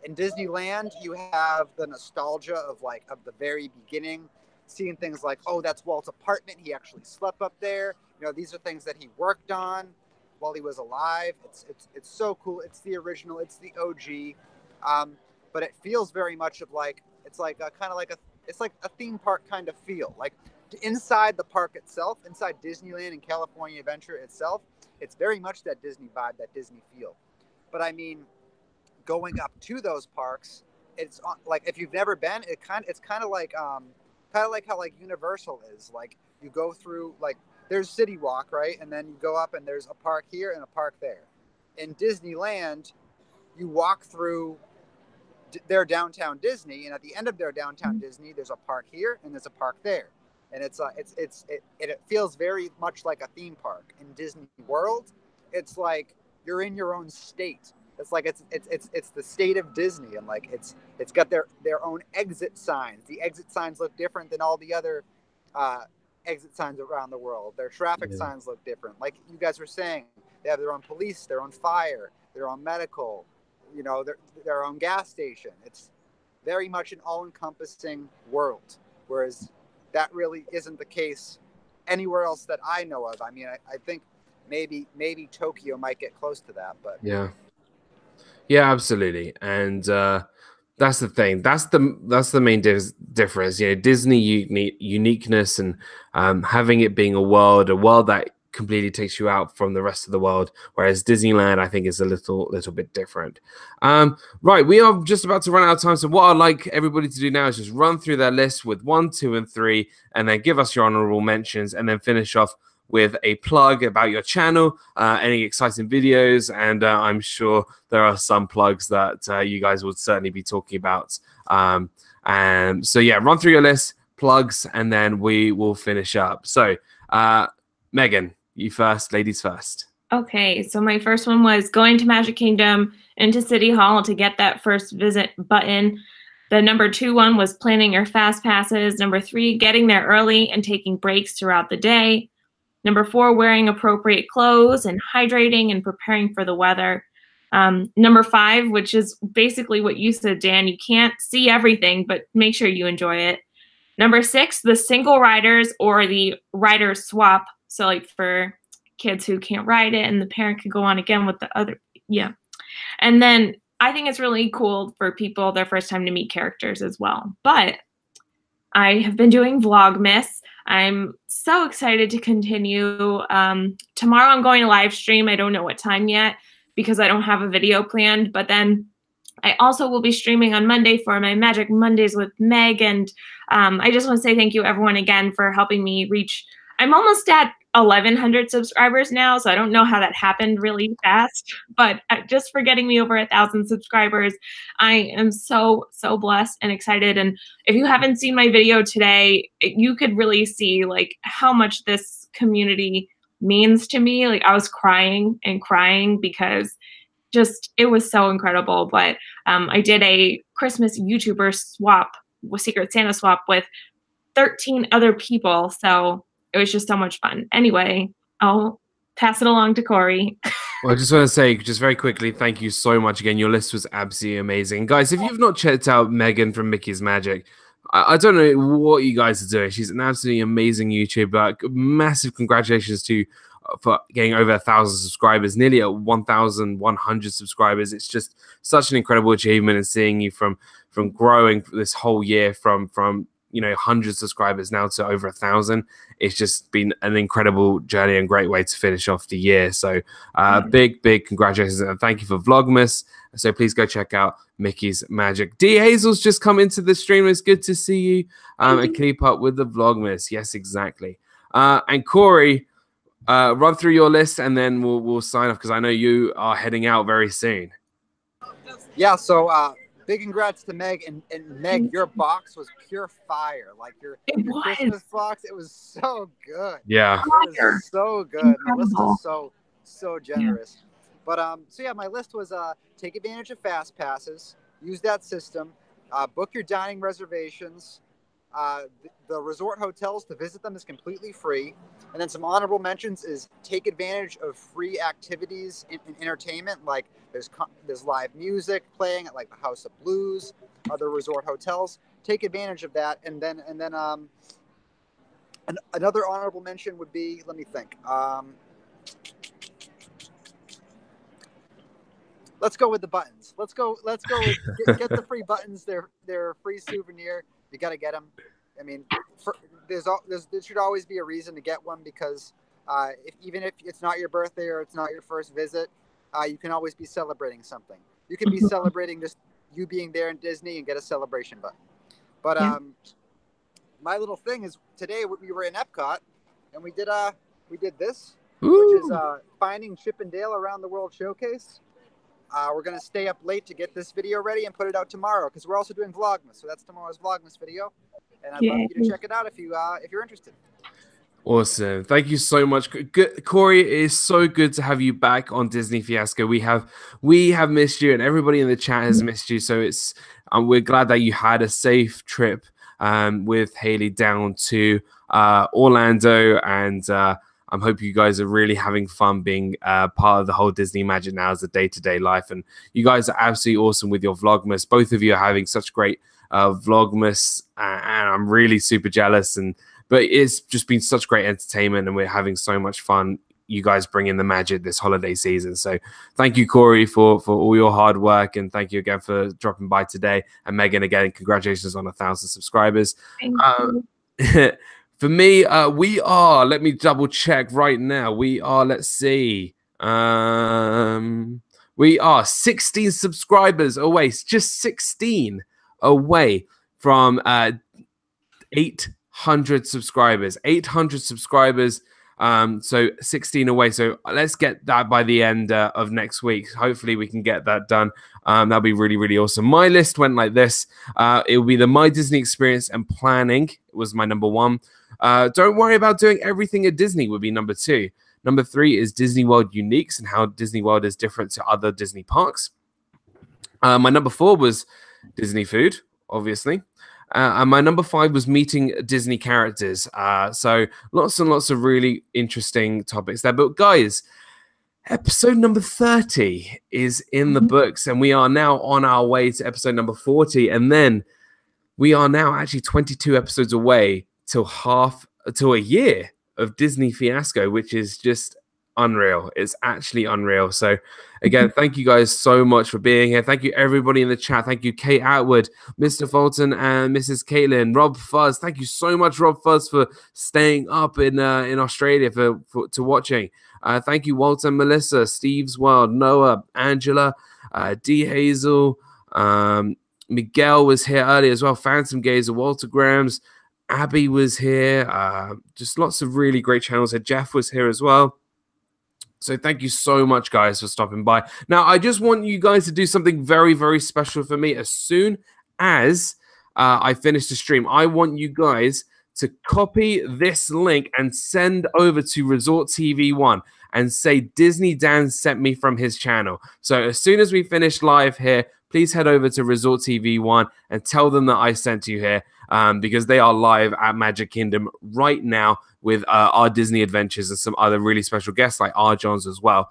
In Disneyland, you have the nostalgia of the very beginning, seeing things like, oh, that's Walt's apartment. He actually slept up there. You know, these are things that he worked on while he was alive. It's so cool. It's the original. It's the OG. But it feels very much of like, it's like a theme park kind of feel. Like inside the park itself, inside Disneyland and California Adventure itself, it's very much that Disney vibe, that Disney feel. But I mean, going up to those parks, it's like, if you've never been, it's kind of like how like Universal is. Like you go through, like there's City Walk, right? And then you go up and there's a park here and a park there. In Disneyland, you walk through their downtown Disney, and at the end of their downtown Disney, there's a park here and there's a park there, and it feels very much like a theme park. In Disney World, it's like you're in your own state. It's like it's the state of Disney, and like it's got their own exit signs. The exit signs look different than all the other exit signs around the world. Their traffic signs look different. Like you guys were saying, they have their own police, their own fire, their own medical, you know, their own gas station. It's very much an all-encompassing world, whereas that really isn't the case anywhere else that I know of. I mean, I think maybe Tokyo might get close to that, but yeah, absolutely. And that's the thing. That's the main difference. You know, Disney uniqueness and having it being a world that completely takes you out from the rest of the world, whereas Disneyland, I think, is a little bit different. Right, we are just about to run out of time, so what I'd like everybody to do now is just run through their list with 1, 2, and 3, and then give us your honorable mentions, and then finish off with a plug about your channel, any exciting videos, and I'm sure there are some plugs that you guys would certainly be talking about. And so yeah, run through your list, plugs, and then we will finish up. So Megan, you first, ladies first. Okay, so my first one was going to Magic Kingdom into City Hall to get that first visit button. The number 2 one was planning your fast passes. Number 3, getting there early and taking breaks throughout the day. Number 4, wearing appropriate clothes and hydrating and preparing for the weather. Number 5, which is basically what you said, Dan, you can't see everything, but make sure you enjoy it. Number 6, the single riders or the rider swap. So like for kids who can't ride it and the parent could go on again with the other, And then I think it's really cool for people their first time to meet characters as well. But I have been doing Vlogmas. I'm so excited to continue. Tomorrow I'm going to live stream. I don't know what time yet because I don't have a video planned. But then I also will be streaming on Monday for my Magic Mondays with Meg. And I just want to say thank you everyone again for helping me reach. I'm almost at 1,100 subscribers now, so I don't know how that happened really fast, but just for getting me over 1,000 subscribers, I am so blessed and excited. And if you haven't seen my video today, you could really see like how much this community means to me. Like I was crying and crying because just it was so incredible. But I did a Christmas YouTuber swap, Secret Santa swap with 13 other people, so it was just so much fun. Anyway, I'll pass it along to Corey. Well, I just want to say, just very quickly, thank you so much again. Your list was absolutely amazing. Guys, if you've not checked out Megan from Mickey's Magic, I don't know what you guys are doing. She's an absolutely amazing YouTuber. Massive congratulations to for getting over 1,000 subscribers, nearly at 1,100 subscribers. It's just such an incredible achievement, and seeing you from growing this whole year from 100 subscribers now to over 1,000. It's just been an incredible journey and great way to finish off the year. So big congratulations, and thank you for Vlogmas. So please go check out Mickey's Magic. D Hazel's just come into the stream. It's good to see you, and keep up with the Vlogmas. Yes, exactly. And Corey, run through your list and then we'll sign off, because I know you are heading out very soon. Yeah, so big congrats to Meg, and Meg, your box was pure fire. Like your Christmas box, it was so good. Yeah, it was so good. Melissa's so generous. Yeah. But so yeah, my list was take advantage of fast passes, use that system, book your dining reservations. The resort hotels, to visit them is completely free. And then some honorable mentions is take advantage of free activities in entertainment. Like there's live music playing at like the House of Blues, other resort hotels. Take advantage of that. And then another honorable mention would be, let me think. Let's go with the buttons. Let's go with, get the free buttons. They're a free souvenir. You got to get them. I mean, there should always be a reason to get one, because even if it's not your birthday or it's not your first visit, you can always be celebrating something. You can be celebrating just you being there in Disney and get a celebration button. But my little thing is, today we were in Epcot and we did this, which is finding Chip and Dale Around the World Showcase. We're going to stay up late to get this video ready and put it out tomorrow, because we're also doing Vlogmas. So that's tomorrow's Vlogmas video. And I'd love you to check it out if you're interested. Awesome. Thank you so much. Good. Corey, it is so good to have you back on Disney Fiasco. We have missed you, and everybody in the chat has missed you. So we're glad that you had a safe trip with Haley down to Orlando, and I hope you guys are really having fun being part of the whole Disney Magic now as a day-to-day life. And you guys are absolutely awesome with your Vlogmas. Both of you are having such great Vlogmas, and I'm really super jealous. But it's just been such great entertainment, and we're having so much fun. You guys bring in the magic this holiday season. So thank you, Corey, for all your hard work, and thank you again for dropping by today. And Megan, again, congratulations on 1,000 subscribers. Thank you. For me, we are, let me double check right now. We are, let's see. We are 16 subscribers away, just 16 away from 800 subscribers. 800 subscribers, so 16 away. So let's get that by the end of next week. Hopefully we can get that done. That'll be really, really awesome. My list went like this. It will be the My Disney Experience and Planning. It was my number 1. Don't worry about doing everything at Disney would be number 2. Number 3 is Disney World Uniques and how Disney World is different to other Disney parks. My number 4 was Disney food, obviously. And my number 5 was meeting Disney characters. So lots and lots of really interesting topics there. But guys, episode number 30 is in the books, and we are now on our way to episode number 40. And then we are now actually 22 episodes away till a year of Disney Fiasco, which is just unreal. It's actually unreal. So again, thank you guys so much for being here. Thank you everybody in the chat. Thank you Kate Atwood, Mr. Fulton, and Mrs. Caitlin. Rob Fuzz, thank you so much, Rob Fuzz, for staying up in Australia to watching. Thank you, Walt and Melissa, Steve's World, Noah, Angela, D Hazel, Miguel was here earlier as well, Phantom Gazer, Walter Grams, Abby was here. Just lots of really great channels. Jeff was here as well. So thank you so much, guys, for stopping by. Now, I just want you guys to do something very, very special for me. As soon as I finish the stream, I want you guys to copy this link and send over to Resort TV 1 and say Disney Dan sent me from his channel. So as soon as we finish live here, please head over to Resort TV 1 and tell them that I sent you here, because they are live at Magic Kingdom right now with our Disney adventures and some other really special guests like R. Johns as well.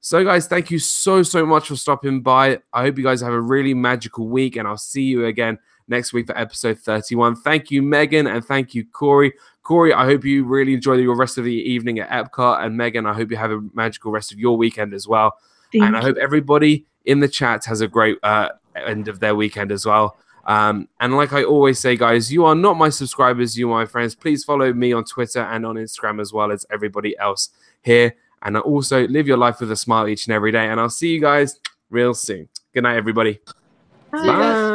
So guys, thank you so much for stopping by. I hope you guys have a really magical week, and I'll see you again next week for episode 31. Thank you, Megan, and thank you, Corey. Corey, I hope you really enjoy your rest of the evening at Epcot, and Megan, I hope you have a magical rest of your weekend as well. And I hope everybody in the chat has a great end of their weekend as well. And like I always say, guys, you are not my subscribers, you are my friends. Please follow me on Twitter and on Instagram as well as everybody else here. And also live your life with a smile each and every day. And I'll see you guys real soon. Good night, everybody. Bye. Bye.